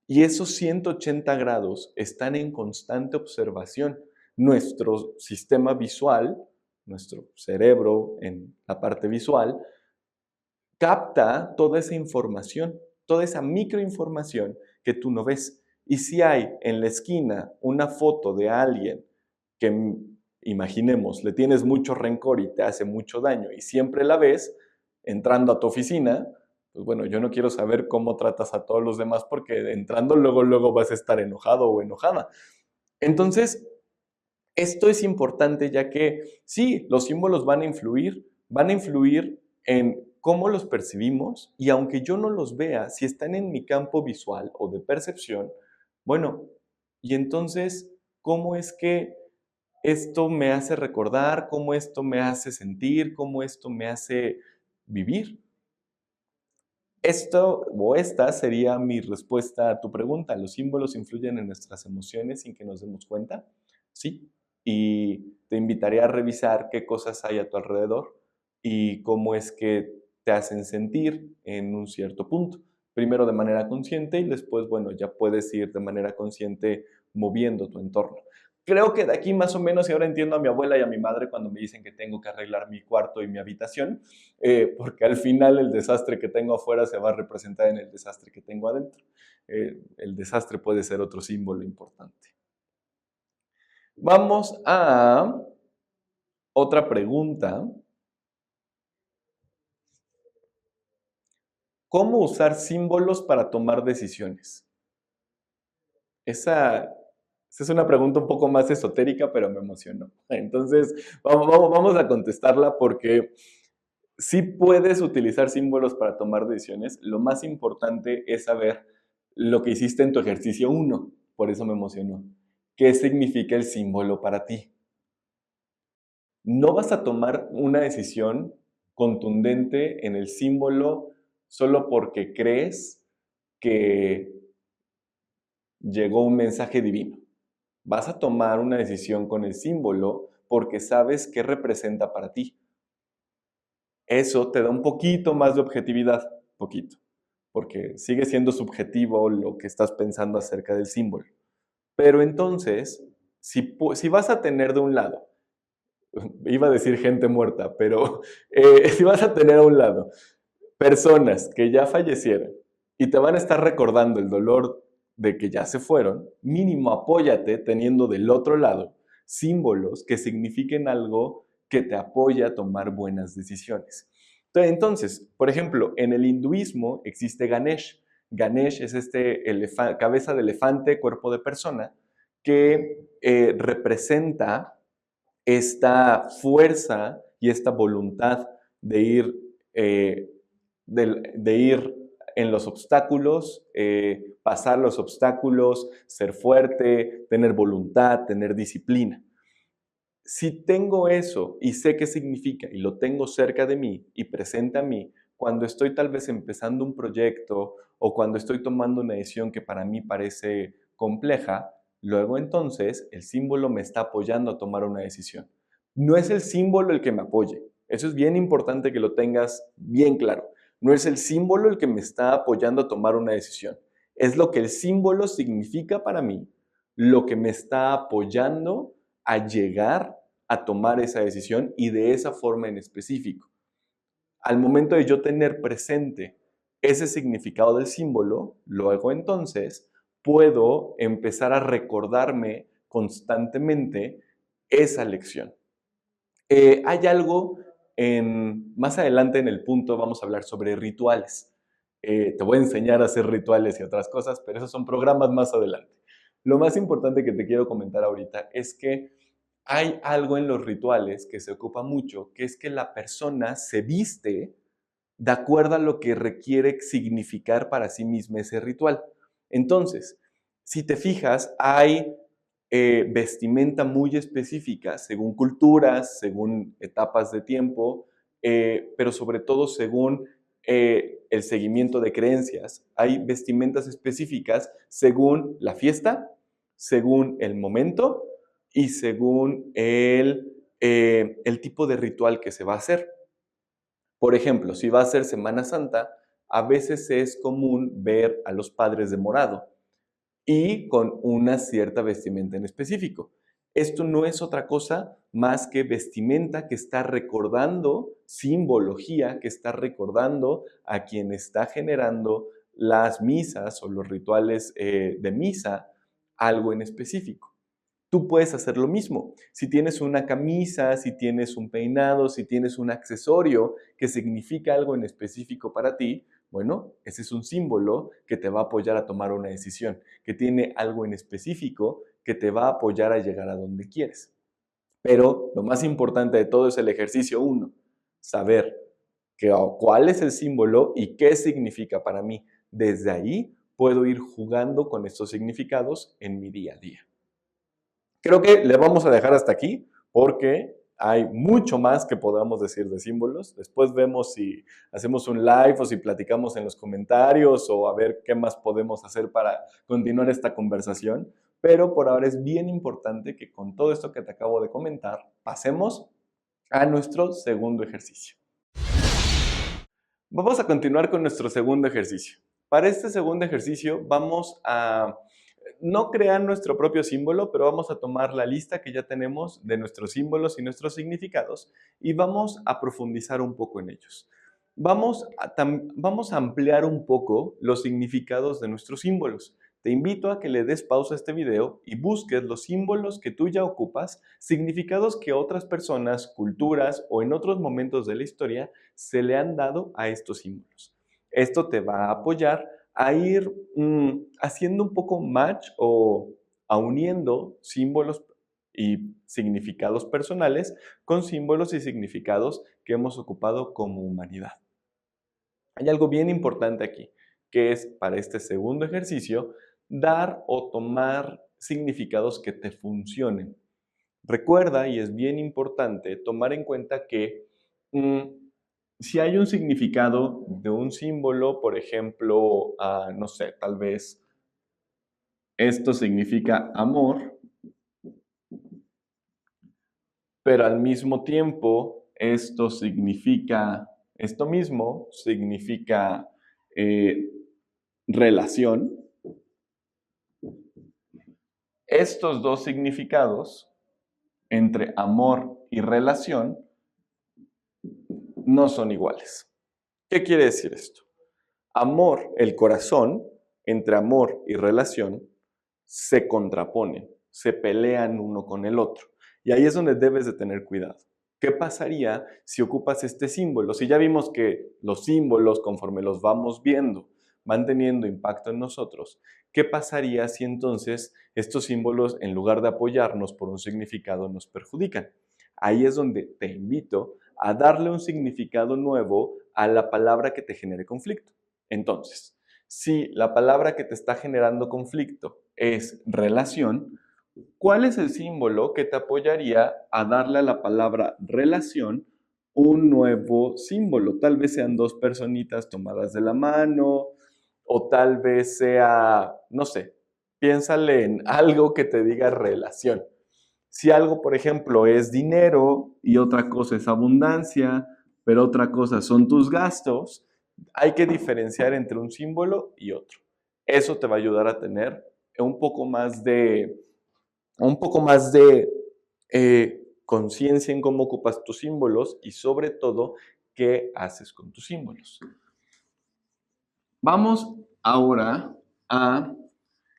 Y esos 180 grados están en constante observación. Nuestro sistema visual, nuestro cerebro en la parte visual, capta toda esa información, toda esa microinformación que tú no ves. Y si hay en la esquina una foto de alguien que, imaginemos, le tienes mucho rencor y te hace mucho daño y siempre la ves entrando a tu oficina, pues bueno, yo no quiero saber cómo tratas a todos los demás porque entrando luego vas a estar enojado o enojada. Entonces, esto es importante ya que sí, los símbolos van a influir en cómo los percibimos y aunque yo no los vea, si están en mi campo visual o de percepción, bueno, y entonces, ¿cómo es que esto me hace recordar? ¿Cómo esto me hace sentir? ¿Cómo esto me hace vivir? Esto o esta sería mi respuesta a tu pregunta. ¿Los símbolos influyen en nuestras emociones sin que nos demos cuenta? Sí. Y te invitaría a revisar qué cosas hay a tu alrededor y cómo es que te hacen sentir en un cierto punto. Primero de manera consciente y después, bueno, ya puedes ir de manera consciente moviendo tu entorno. Creo que de aquí más o menos, y ahora entiendo a mi abuela y a mi madre cuando me dicen que tengo que arreglar mi cuarto y mi habitación, porque al final el desastre que tengo afuera se va a representar en el desastre que tengo adentro. El desastre puede ser otro símbolo importante. Vamos a otra pregunta. ¿Cómo usar símbolos para tomar decisiones? Esa, esa es una pregunta un poco más esotérica, pero me emocionó. Entonces, vamos a contestarla porque sí puedes utilizar símbolos para tomar decisiones. Lo más importante es saber lo que hiciste en tu ejercicio uno. Por eso me emocionó. ¿Qué significa el símbolo para ti? No vas a tomar una decisión contundente en el símbolo solo porque crees que llegó un mensaje divino. Vas a tomar una decisión con el símbolo porque sabes qué representa para ti. Eso te da un poquito más de objetividad, poquito, porque sigue siendo subjetivo lo que estás pensando acerca del símbolo. Pero entonces, si vas a tener de un lado, iba a decir gente muerta, pero si vas a tener a un lado personas que ya fallecieron y te van a estar recordando el dolor de que ya se fueron, mínimo apóyate teniendo del otro lado símbolos que signifiquen algo que te apoya a tomar buenas decisiones. Entonces, por ejemplo, en el hinduismo existe Ganesh. Ganesh es este cabeza de elefante, cuerpo de persona, que representa esta fuerza y esta voluntad de ir, eh, de ir en los obstáculos, pasar los obstáculos, ser fuerte, tener voluntad, tener disciplina. Si tengo eso y sé qué significa y lo tengo cerca de mí y presente a mí, cuando estoy tal vez empezando un proyecto o cuando estoy tomando una decisión que para mí parece compleja, luego entonces el símbolo me está apoyando a tomar una decisión. No es el símbolo el que me apoye. Eso es bien importante que lo tengas bien claro. No es el símbolo el que me está apoyando a tomar una decisión. Es lo que el símbolo significa para mí, lo que me está apoyando a llegar a tomar esa decisión y de esa forma en específico. Al momento de yo tener presente ese significado del símbolo, luego entonces puedo empezar a recordarme constantemente esa lección. Hay algo más adelante en el punto vamos a hablar sobre rituales. Te voy a enseñar a hacer rituales y otras cosas, pero esos son programas más adelante. Lo más importante que te quiero comentar ahorita es que hay algo en los rituales que se ocupa mucho, que es que la persona se viste de acuerdo a lo que requiere significar para sí misma ese ritual. Entonces, si te fijas, hay vestimenta muy específica según culturas, según etapas de tiempo, pero sobre todo según el seguimiento de creencias. Hay vestimentas específicas según la fiesta, según el momento y según el tipo de ritual que se va a hacer. Por ejemplo, si va a ser Semana Santa, a veces es común ver a los padres de morado y con una cierta vestimenta en específico. Esto no es otra cosa más que vestimenta que está recordando, simbología que está recordando a quien está generando las misas o los rituales de misa, algo en específico. Tú puedes hacer lo mismo. Si tienes una camisa, si tienes un peinado, si tienes un accesorio que significa algo en específico para ti, bueno, ese es un símbolo que te va a apoyar a tomar una decisión, que tiene algo en específico que te va a apoyar a llegar a donde quieres. Pero lo más importante de todo es el ejercicio uno, saber cuál es el símbolo y qué significa para mí. Desde ahí puedo ir jugando con estos significados en mi día a día. Creo que le vamos a dejar hasta aquí porque hay mucho más que podamos decir de símbolos. Después vemos si hacemos un live o si platicamos en los comentarios o a ver qué más podemos hacer para continuar esta conversación. Pero por ahora es bien importante que con todo esto que te acabo de comentar, pasemos a nuestro segundo ejercicio. Vamos a continuar con nuestro segundo ejercicio. Para este segundo ejercicio vamos a no crear nuestro propio símbolo, pero vamos a tomar la lista que ya tenemos de nuestros símbolos y nuestros significados y vamos a profundizar un poco en ellos. Vamos a ampliar un poco los significados de nuestros símbolos. Te invito a que le des pausa a este video y busques los símbolos que tú ya ocupas, significados que otras personas, culturas o en otros momentos de la historia se le han dado a estos símbolos. Esto te va a apoyar a ir haciendo un poco match o uniendo símbolos y significados personales con símbolos y significados que hemos ocupado como humanidad. Hay algo bien importante aquí, que es para este segundo ejercicio, dar o tomar significados que te funcionen. Recuerda, y es bien importante, tomar en cuenta que si hay un significado de un símbolo, por ejemplo, no sé, tal vez esto significa amor, pero al mismo tiempo esto mismo significa relación. Estos dos significados, entre amor y relación, no son iguales. ¿Qué quiere decir esto? Amor, el corazón, entre amor y relación, se contraponen, se pelean uno con el otro. Y ahí es donde debes de tener cuidado. ¿Qué pasaría si ocupas este símbolo? Si ya vimos que los símbolos, conforme los vamos viendo, van teniendo impacto en nosotros, ¿qué pasaría si entonces estos símbolos, en lugar de apoyarnos por un significado, nos perjudican? Ahí es donde te invito a darle un significado nuevo a la palabra que te genere conflicto. Entonces, si la palabra que te está generando conflicto es relación, ¿cuál es el símbolo que te apoyaría a darle a la palabra relación un nuevo símbolo? Tal vez sean dos personitas tomadas de la mano, o tal vez sea, no sé, piénsale en algo que te diga relación. Si algo, por ejemplo, es dinero y otra cosa es abundancia, pero otra cosa son tus gastos, hay que diferenciar entre un símbolo y otro. Eso te va a ayudar a tener un poco más de conciencia en cómo ocupas tus símbolos y sobre todo qué haces con tus símbolos. Vamos ahora a...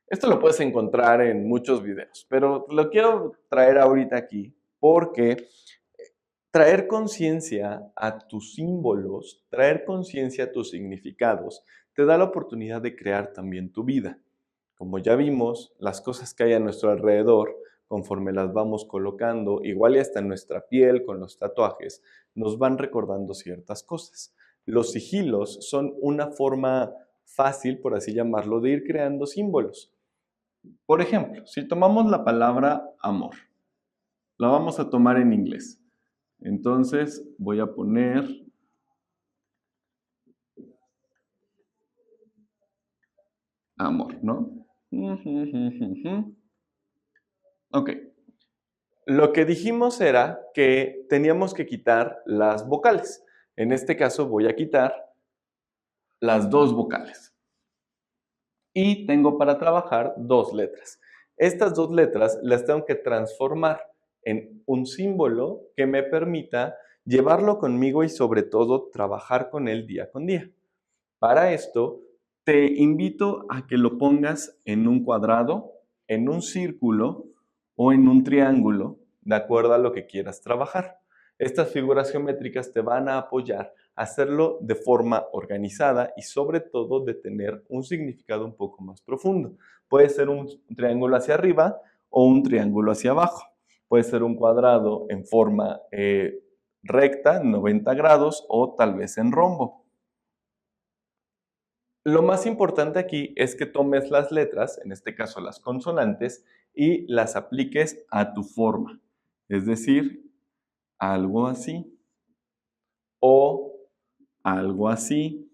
Esto lo puedes encontrar en muchos videos, pero lo quiero traer ahorita aquí porque traer conciencia a tus símbolos, traer conciencia a tus significados, te da la oportunidad de crear también tu vida. Como ya vimos, las cosas que hay a nuestro alrededor, conforme las vamos colocando, igual y hasta en nuestra piel, con los tatuajes, nos van recordando ciertas cosas. Los sigilos son una forma fácil, por así llamarlo, de ir creando símbolos. Por ejemplo, si tomamos la palabra amor, la vamos a tomar en inglés. Entonces voy a poner amor, ¿no? Ok. Lo que dijimos era que teníamos que quitar las vocales. En este caso voy a quitar las dos vocales. Y tengo para trabajar dos letras. Estas dos letras las tengo que transformar en un símbolo que me permita llevarlo conmigo y sobre todo trabajar con él día con día. Para esto, te invito a que lo pongas en un cuadrado, en un círculo o en un triángulo, de acuerdo a lo que quieras trabajar. Estas figuras geométricas te van a apoyar a hacerlo de forma organizada y sobre todo de tener un significado un poco más profundo. Puede ser un triángulo hacia arriba o un triángulo hacia abajo. Puede ser un cuadrado en forma recta, 90 grados o tal vez en rombo. Lo más importante aquí es que tomes las letras, en este caso las consonantes, y las apliques a tu forma. Es decir, algo así, o algo así,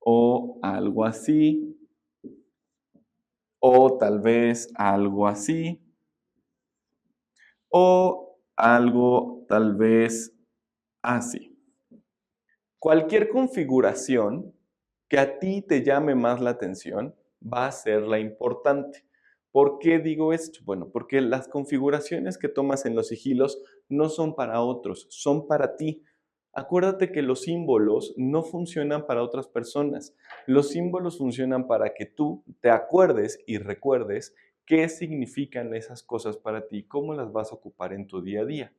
o algo así, o tal vez algo así, o algo tal vez así. Cualquier configuración que a ti te llame más la atención va a ser la importante. ¿Por qué digo esto? Bueno, porque las configuraciones que tomas en los sigilos no son para otros, son para ti. Acuérdate que los símbolos no funcionan para otras personas. Los símbolos funcionan para que tú te acuerdes y recuerdes qué significan esas cosas para ti, cómo las vas a ocupar en tu día a día.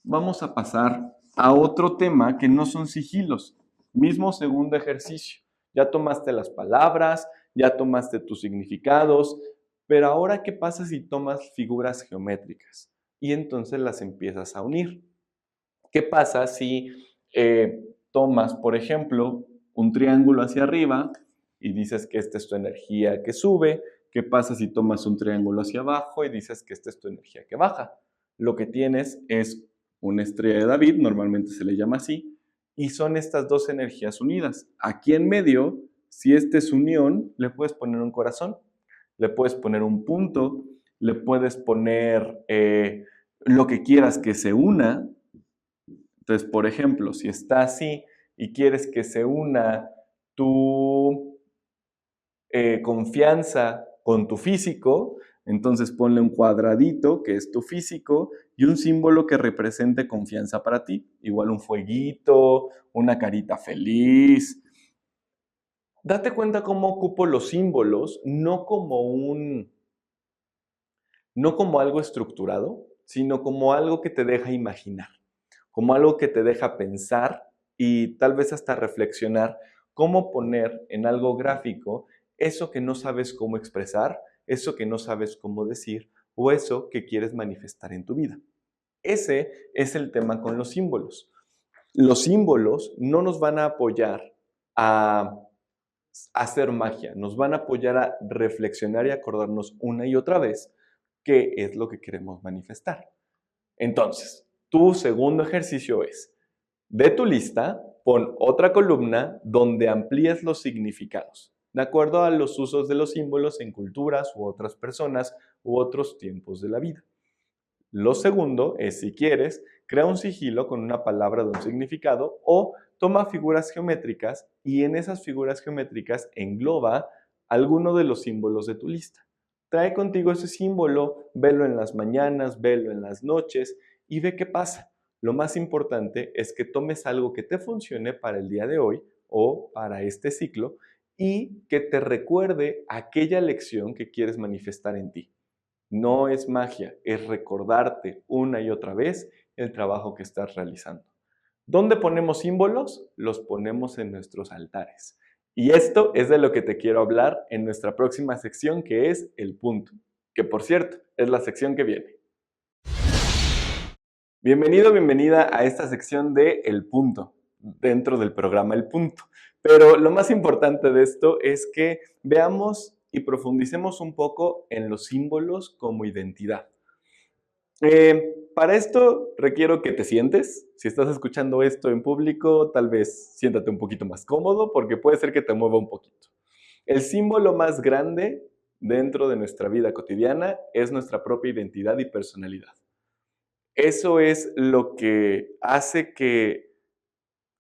Vamos a pasar a otro tema que no son sigilos. Mismo segundo ejercicio. Ya tomaste las palabras, ya tomaste tus significados, pero ahora, ¿qué pasa si tomas figuras geométricas y entonces las empiezas a unir? ¿Qué pasa si tomas, por ejemplo, un triángulo hacia arriba y dices que esta es tu energía que sube? ¿Qué pasa si tomas un triángulo hacia abajo y dices que esta es tu energía que baja? Lo que tienes es una estrella de David, normalmente se le llama así, y son estas dos energías unidas. Aquí en medio, si esta es unión, le puedes poner un corazón, le puedes poner un punto, le puedes poner lo que quieras que se una. Entonces, por ejemplo, si está así y quieres que se una tu confianza con tu físico, entonces ponle un cuadradito que es tu físico y un símbolo que represente confianza para ti. Igual un fueguito, una carita feliz. Date cuenta cómo ocupo los símbolos, no como algo estructurado, sino como algo que te deja imaginar, como algo que te deja pensar y tal vez hasta reflexionar cómo poner en algo gráfico eso que no sabes cómo expresar, eso que no sabes cómo decir o eso que quieres manifestar en tu vida. Ese es el tema con los símbolos. Los símbolos no nos van a apoyar a hacer magia, nos van a apoyar a reflexionar y acordarnos una y otra vez qué es lo que queremos manifestar. Entonces, tu segundo ejercicio es, de tu lista, pon otra columna donde amplíes los significados, de acuerdo a los usos de los símbolos en culturas u otras personas u otros tiempos de la vida. Lo segundo es, si quieres, crea un sigilo con una palabra de un significado o toma figuras geométricas y en esas figuras geométricas engloba alguno de los símbolos de tu lista. Trae contigo ese símbolo, velo en las mañanas, velo en las noches y ve qué pasa. Lo más importante es que tomes algo que te funcione para el día de hoy o para este ciclo y que te recuerde aquella lección que quieres manifestar en ti. No es magia, es recordarte una y otra vez el trabajo que estás realizando. ¿Dónde ponemos símbolos? Los ponemos en nuestros altares. Y esto es de lo que te quiero hablar en nuestra próxima sección, que es el punto, que por cierto es la sección que viene. Bienvenido, bienvenida a esta sección de El Punto, dentro del programa El Punto. Pero lo más importante de esto es que veamos y profundicemos un poco en los símbolos como identidad. Para esto requiero que te sientes. Si estás escuchando esto en público, tal vez siéntate un poquito más cómodo porque puede ser que te mueva un poquito. El símbolo más grande dentro de nuestra vida cotidiana es nuestra propia identidad y personalidad. Eso es lo que hace que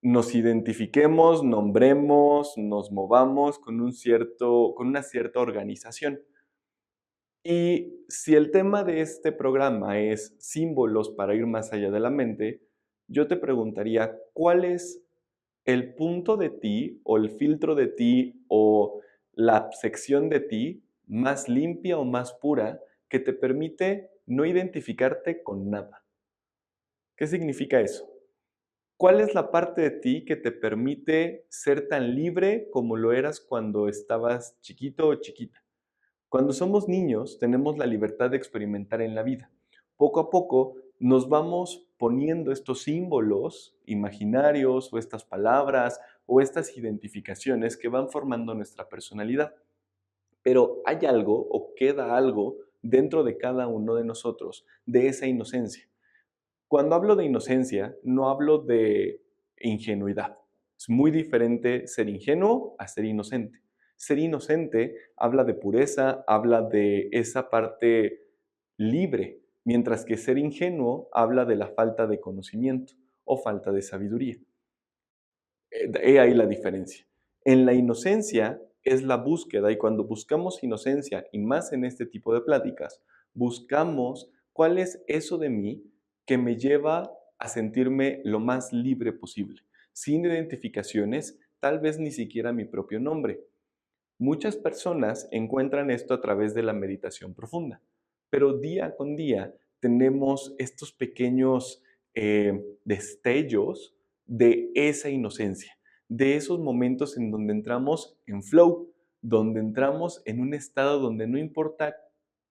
nos identifiquemos, nombremos, nos movamos con una cierta organización. Y si el tema de este programa es símbolos para ir más allá de la mente, yo te preguntaría, ¿cuál es el punto de ti o el filtro de ti o la sección de ti más limpia o más pura que te permite no identificarte con nada? ¿Qué significa eso? ¿Cuál es la parte de ti que te permite ser tan libre como lo eras cuando estabas chiquito o chiquita? Cuando somos niños tenemos la libertad de experimentar en la vida. Poco a poco nos vamos poniendo estos símbolos imaginarios o estas palabras o estas identificaciones que van formando nuestra personalidad. Pero hay algo o queda algo dentro de cada uno de nosotros, de esa inocencia. Cuando hablo de inocencia, no hablo de ingenuidad. Es muy diferente ser ingenuo a ser inocente. Ser inocente habla de pureza, habla de esa parte libre, mientras que ser ingenuo habla de la falta de conocimiento o falta de sabiduría. He ahí la diferencia. En la inocencia es la búsqueda y cuando buscamos inocencia, y más en este tipo de pláticas, buscamos cuál es eso de mí que me lleva a sentirme lo más libre posible, sin identificaciones, tal vez ni siquiera mi propio nombre. Muchas personas encuentran esto a través de la meditación profunda, pero día con día tenemos estos pequeños destellos de esa inocencia, de esos momentos en donde entramos en flow, donde entramos en un estado donde no importa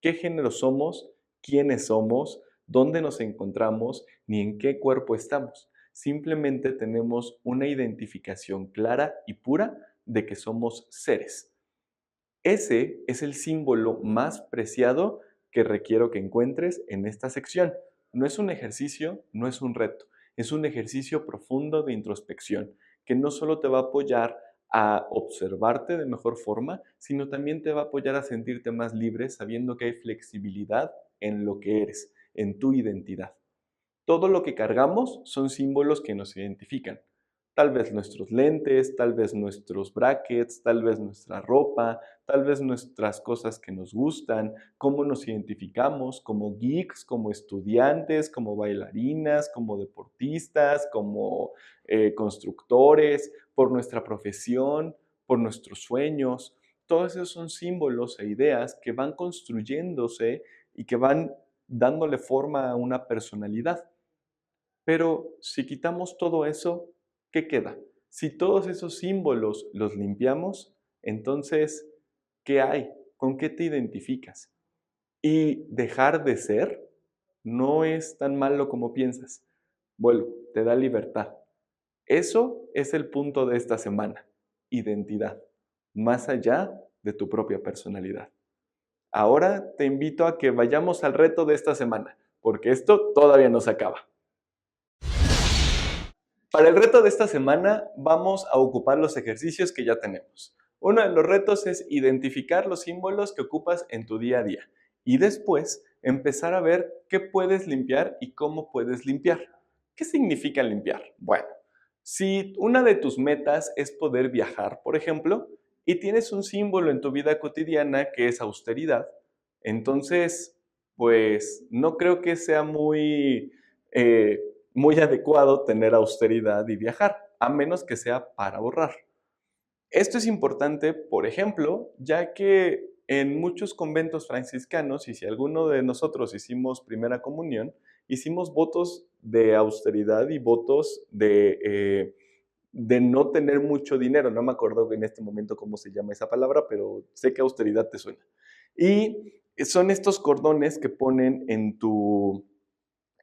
qué género somos, quiénes somos, dónde nos encontramos, ni en qué cuerpo estamos. Simplemente tenemos una identificación clara y pura de que somos seres. Ese es el símbolo más preciado que requiero que encuentres en esta sección. No es un ejercicio, no es un reto, es un ejercicio profundo de introspección que no solo te va a apoyar a observarte de mejor forma, sino también te va a apoyar a sentirte más libre sabiendo que hay flexibilidad en lo que eres, en tu identidad. Todo lo que cargamos son símbolos que nos identifican. Tal vez nuestros lentes, tal vez nuestros brackets, tal vez nuestra ropa, tal vez nuestras cosas que nos gustan, cómo nos identificamos como geeks, como estudiantes, como bailarinas, como deportistas, como constructores, por nuestra profesión, por nuestros sueños. Todos esos son símbolos e ideas que van construyéndose y que van dándole forma a una personalidad. Pero si quitamos todo eso, ¿qué queda? Si todos esos símbolos los limpiamos, entonces, ¿qué hay? ¿Con qué te identificas? Y dejar de ser no es tan malo como piensas. Vuelvo, te da libertad. Eso es el punto de esta semana, identidad, más allá de tu propia personalidad. Ahora te invito a que vayamos al reto de esta semana, porque esto todavía no se acaba. Para el reto de esta semana vamos a ocupar los ejercicios que ya tenemos. Uno de los retos es identificar los símbolos que ocupas en tu día a día y después empezar a ver qué puedes limpiar y cómo puedes limpiar. ¿Qué significa limpiar? Bueno, si una de tus metas es poder viajar, por ejemplo, y tienes un símbolo en tu vida cotidiana que es austeridad, entonces, pues no creo que sea muy adecuado tener austeridad y viajar, a menos que sea para ahorrar. Esto es importante, por ejemplo, ya que en muchos conventos franciscanos, y si alguno de nosotros hicimos primera comunión, hicimos votos de austeridad y votos de no tener mucho dinero. No me acuerdo en este momento cómo se llama esa palabra, pero sé que austeridad te suena. Y son estos cordones que ponen en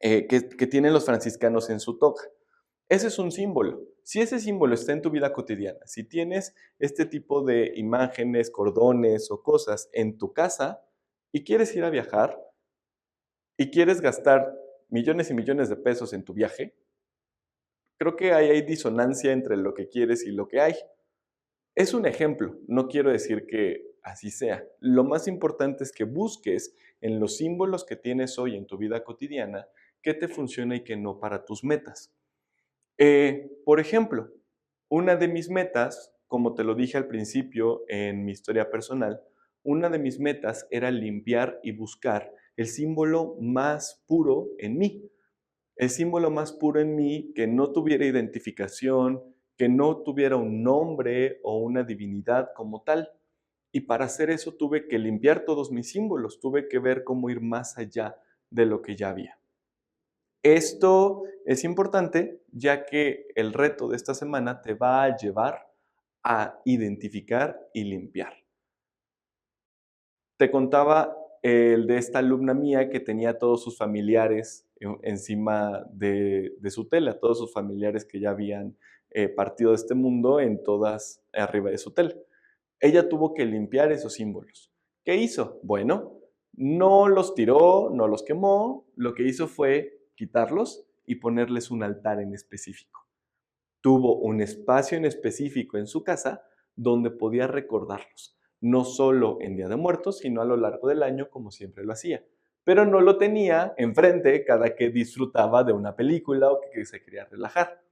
que tienen los franciscanos en su toga. Ese es un símbolo. Si ese símbolo está en tu vida cotidiana, si tienes este tipo de imágenes, cordones o cosas en tu casa y quieres ir a viajar y quieres gastar millones y millones de pesos en tu viaje, creo que ahí hay disonancia entre lo que quieres y lo que hay. Es un ejemplo, no quiero decir que así sea. Lo más importante es que busques en los símbolos que tienes hoy en tu vida cotidiana qué te funciona y qué no para tus metas. Por ejemplo, una de mis metas, como te lo dije al principio en mi historia personal, una de mis metas era limpiar y buscar el símbolo más puro en mí. El símbolo más puro en mí que no tuviera identificación, que no tuviera un nombre o una divinidad como tal. Y para hacer eso tuve que limpiar todos mis símbolos, tuve que ver cómo ir más allá de lo que ya había. Esto es importante ya que el reto de esta semana te va a llevar a identificar y limpiar. Te contaba el de esta alumna mía que tenía a todos sus familiares encima de su tela, todos sus familiares que ya habían partido de este mundo en todas arriba de su tela. Ella tuvo que limpiar esos símbolos. ¿Qué hizo? Bueno, no los tiró, no los quemó, lo que hizo fue quitarlos y ponerles un altar en específico. Tuvo un espacio en específico en su casa donde podía recordarlos, no solo en Día de Muertos, sino a lo largo del año como siempre lo hacía. Pero no lo tenía enfrente cada que disfrutaba de una película o que se quería relajar.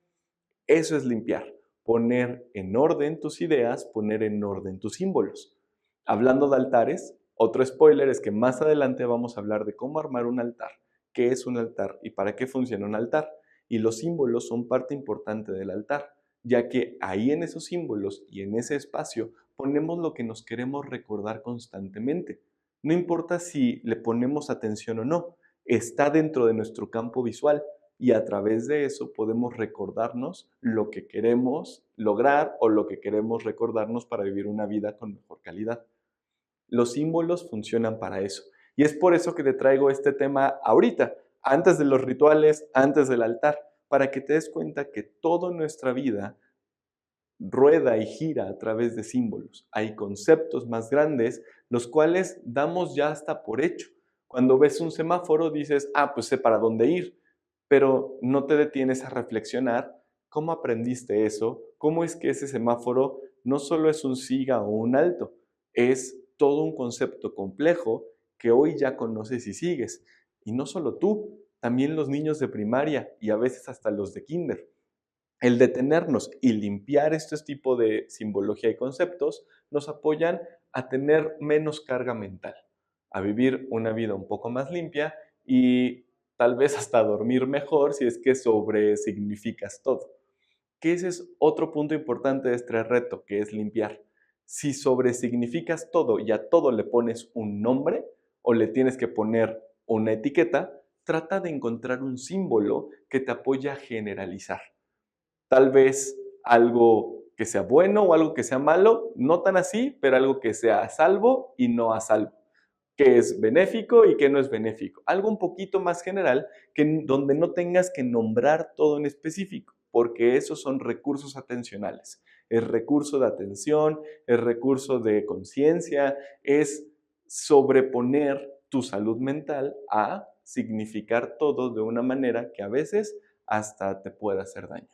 Eso es limpiar, poner en orden tus ideas, poner en orden tus símbolos. Hablando de altares, otro spoiler es que más adelante vamos a hablar de cómo armar un altar, qué es un altar y para qué funciona un altar. y los símbolos son parte importante del altar, ya que ahí en esos símbolos y en ese espacio ponemos lo que nos queremos recordar constantemente. No importa si le ponemos atención o no, está dentro de nuestro campo visual y a través de eso podemos recordarnos lo que queremos lograr o lo que queremos recordarnos para vivir una vida con mejor calidad. Los símbolos funcionan para eso. Y es por eso que te traigo este tema ahorita, antes de los rituales, antes del altar, para que te des cuenta que toda nuestra vida rueda y gira a través de símbolos. Hay conceptos más grandes, los cuales damos ya hasta por hecho. Cuando ves un semáforo dices, pues sé para dónde ir, pero no te detienes a reflexionar cómo aprendiste eso, cómo es que ese semáforo no solo es un siga o un alto, es todo un concepto complejo que hoy ya conoces y sigues. Y no solo tú, también los niños de primaria y a veces hasta los de kinder. El detenernos y limpiar este tipo de simbología y conceptos nos apoyan a tener menos carga mental, a vivir una vida un poco más limpia y tal vez hasta dormir mejor si es que sobresignificas todo. Que ese es otro punto importante de este reto, que es limpiar. Si sobresignificas todo y a todo le pones un nombre o le tienes que poner una etiqueta, trata de encontrar un símbolo que te apoye a generalizar. Tal vez algo que sea bueno o algo que sea malo, no tan así, pero algo que sea a salvo y no a salvo, que es benéfico y que no es benéfico. Algo un poquito más general, donde no tengas que nombrar todo en específico, porque esos son recursos atencionales. Es recurso de atención, es recurso de conciencia, es sobreponer tu salud mental a significar todo de una manera que a veces hasta te pueda hacer daño.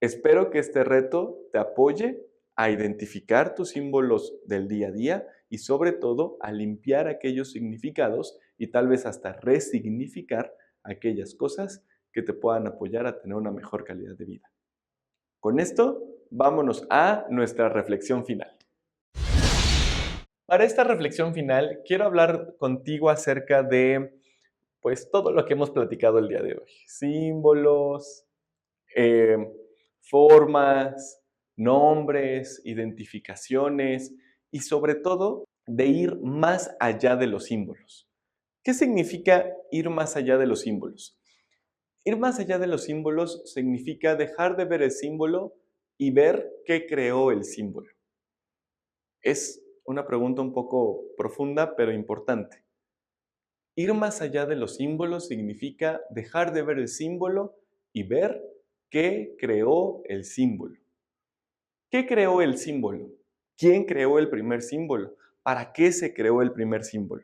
Espero que este reto te apoye a identificar tus símbolos del día a día y sobre todo a limpiar aquellos significados y tal vez hasta resignificar aquellas cosas que te puedan apoyar a tener una mejor calidad de vida. Con esto, vámonos a nuestra reflexión final. Para esta reflexión final, quiero hablar contigo acerca de todo lo que hemos platicado el día de hoy. Símbolos, eh, formas, nombres, identificaciones y sobre todo de ir más allá de los símbolos. ¿Qué significa ir más allá de los símbolos? Ir más allá de los símbolos significa dejar de ver el símbolo y ver qué creó el símbolo. Es una pregunta un poco profunda, pero importante. Ir más allá de los símbolos significa dejar de ver el símbolo y ver qué creó el símbolo. ¿Qué creó el símbolo? ¿Quién creó el primer símbolo? ¿Para qué se creó el primer símbolo?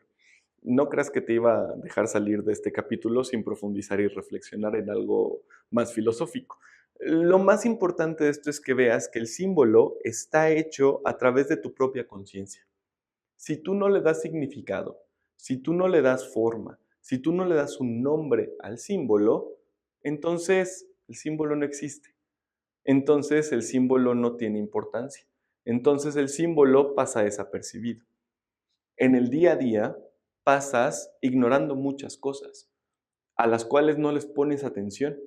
No creas que te iba a dejar salir de este capítulo sin profundizar y reflexionar en algo más filosófico. Lo más importante de esto es que veas que el símbolo está hecho a través de tu propia conciencia. Si tú no le das significado, si tú no le das forma, si tú no le das un nombre al símbolo, entonces el símbolo no existe. Entonces el símbolo no tiene importancia. Entonces el símbolo pasa desapercibido. En el día a día pasas ignorando muchas cosas, a las cuales no les pones atención.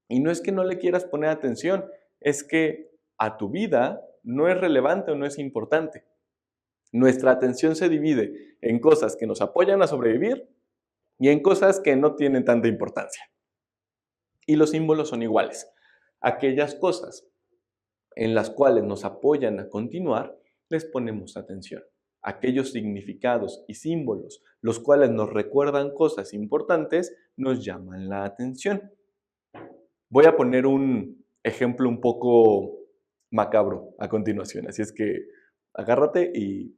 Y no es que no le quieras poner atención, es que a tu vida no es relevante o no es importante. Nuestra atención se divide en cosas que nos apoyan a sobrevivir y en cosas que no tienen tanta importancia. Y los símbolos son iguales. Aquellas cosas en las cuales nos apoyan a continuar, les ponemos atención. Aquellos significados y símbolos, los cuales nos recuerdan cosas importantes, nos llaman la atención. Voy a poner un ejemplo un poco macabro a continuación, así es que agárrate y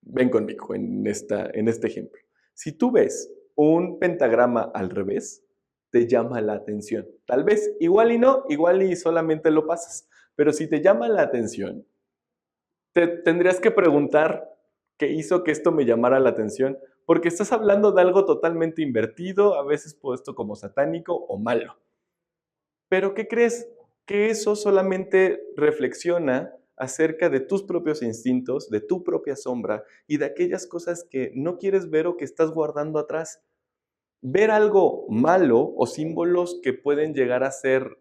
ven conmigo en este ejemplo. Si tú ves un pentagrama al revés, te llama la atención. Tal vez igual y no, igual y solamente lo pasas. Pero si te llama la atención, te tendrías que preguntar qué hizo que esto me llamara la atención, porque estás hablando de algo totalmente invertido, a veces puesto como satánico o malo. Pero ¿qué crees? Que eso solamente reflexiona acerca de tus propios instintos, de tu propia sombra y de aquellas cosas que no quieres ver o que estás guardando atrás. ver algo malo o símbolos que pueden llegar a ser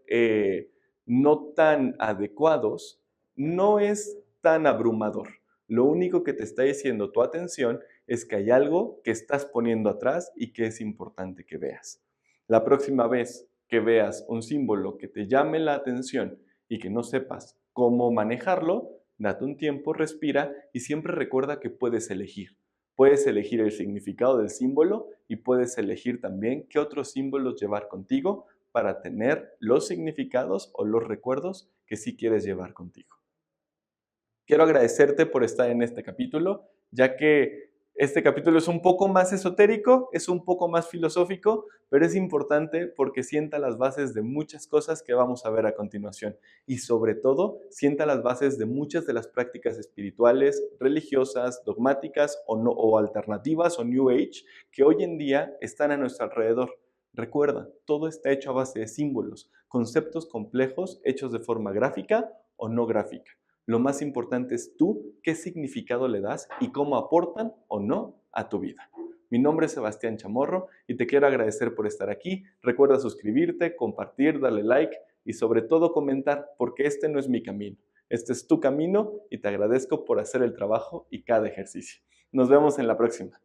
no tan adecuados no es tan abrumador. Lo único que te está diciendo tu atención es que hay algo que estás poniendo atrás y que es importante que veas. La próxima vez que veas un símbolo que te llame la atención y que no sepas cómo manejarlo, date un tiempo, respira y siempre recuerda que puedes elegir. Puedes elegir el significado del símbolo y puedes elegir también qué otros símbolos llevar contigo para tener los significados o los recuerdos que sí quieres llevar contigo. Quiero agradecerte por estar en este capítulo, ya que este capítulo es un poco más esotérico, es un poco más filosófico, pero es importante porque sienta las bases de muchas cosas que vamos a ver a continuación y sobre todo sienta las bases de muchas de las prácticas espirituales, religiosas, dogmáticas o alternativas o New Age que hoy en día están a nuestro alrededor. Recuerda, todo está hecho a base de símbolos, conceptos complejos hechos de forma gráfica o no gráfica. Lo más importante es tú, qué significado le das y cómo aportan o no a tu vida. Mi nombre es Sebastián Chamorro y te quiero agradecer por estar aquí. Recuerda suscribirte, compartir, darle like y sobre todo comentar, porque este no es mi camino. Este es tu camino y te agradezco por hacer el trabajo y cada ejercicio. Nos vemos en la próxima.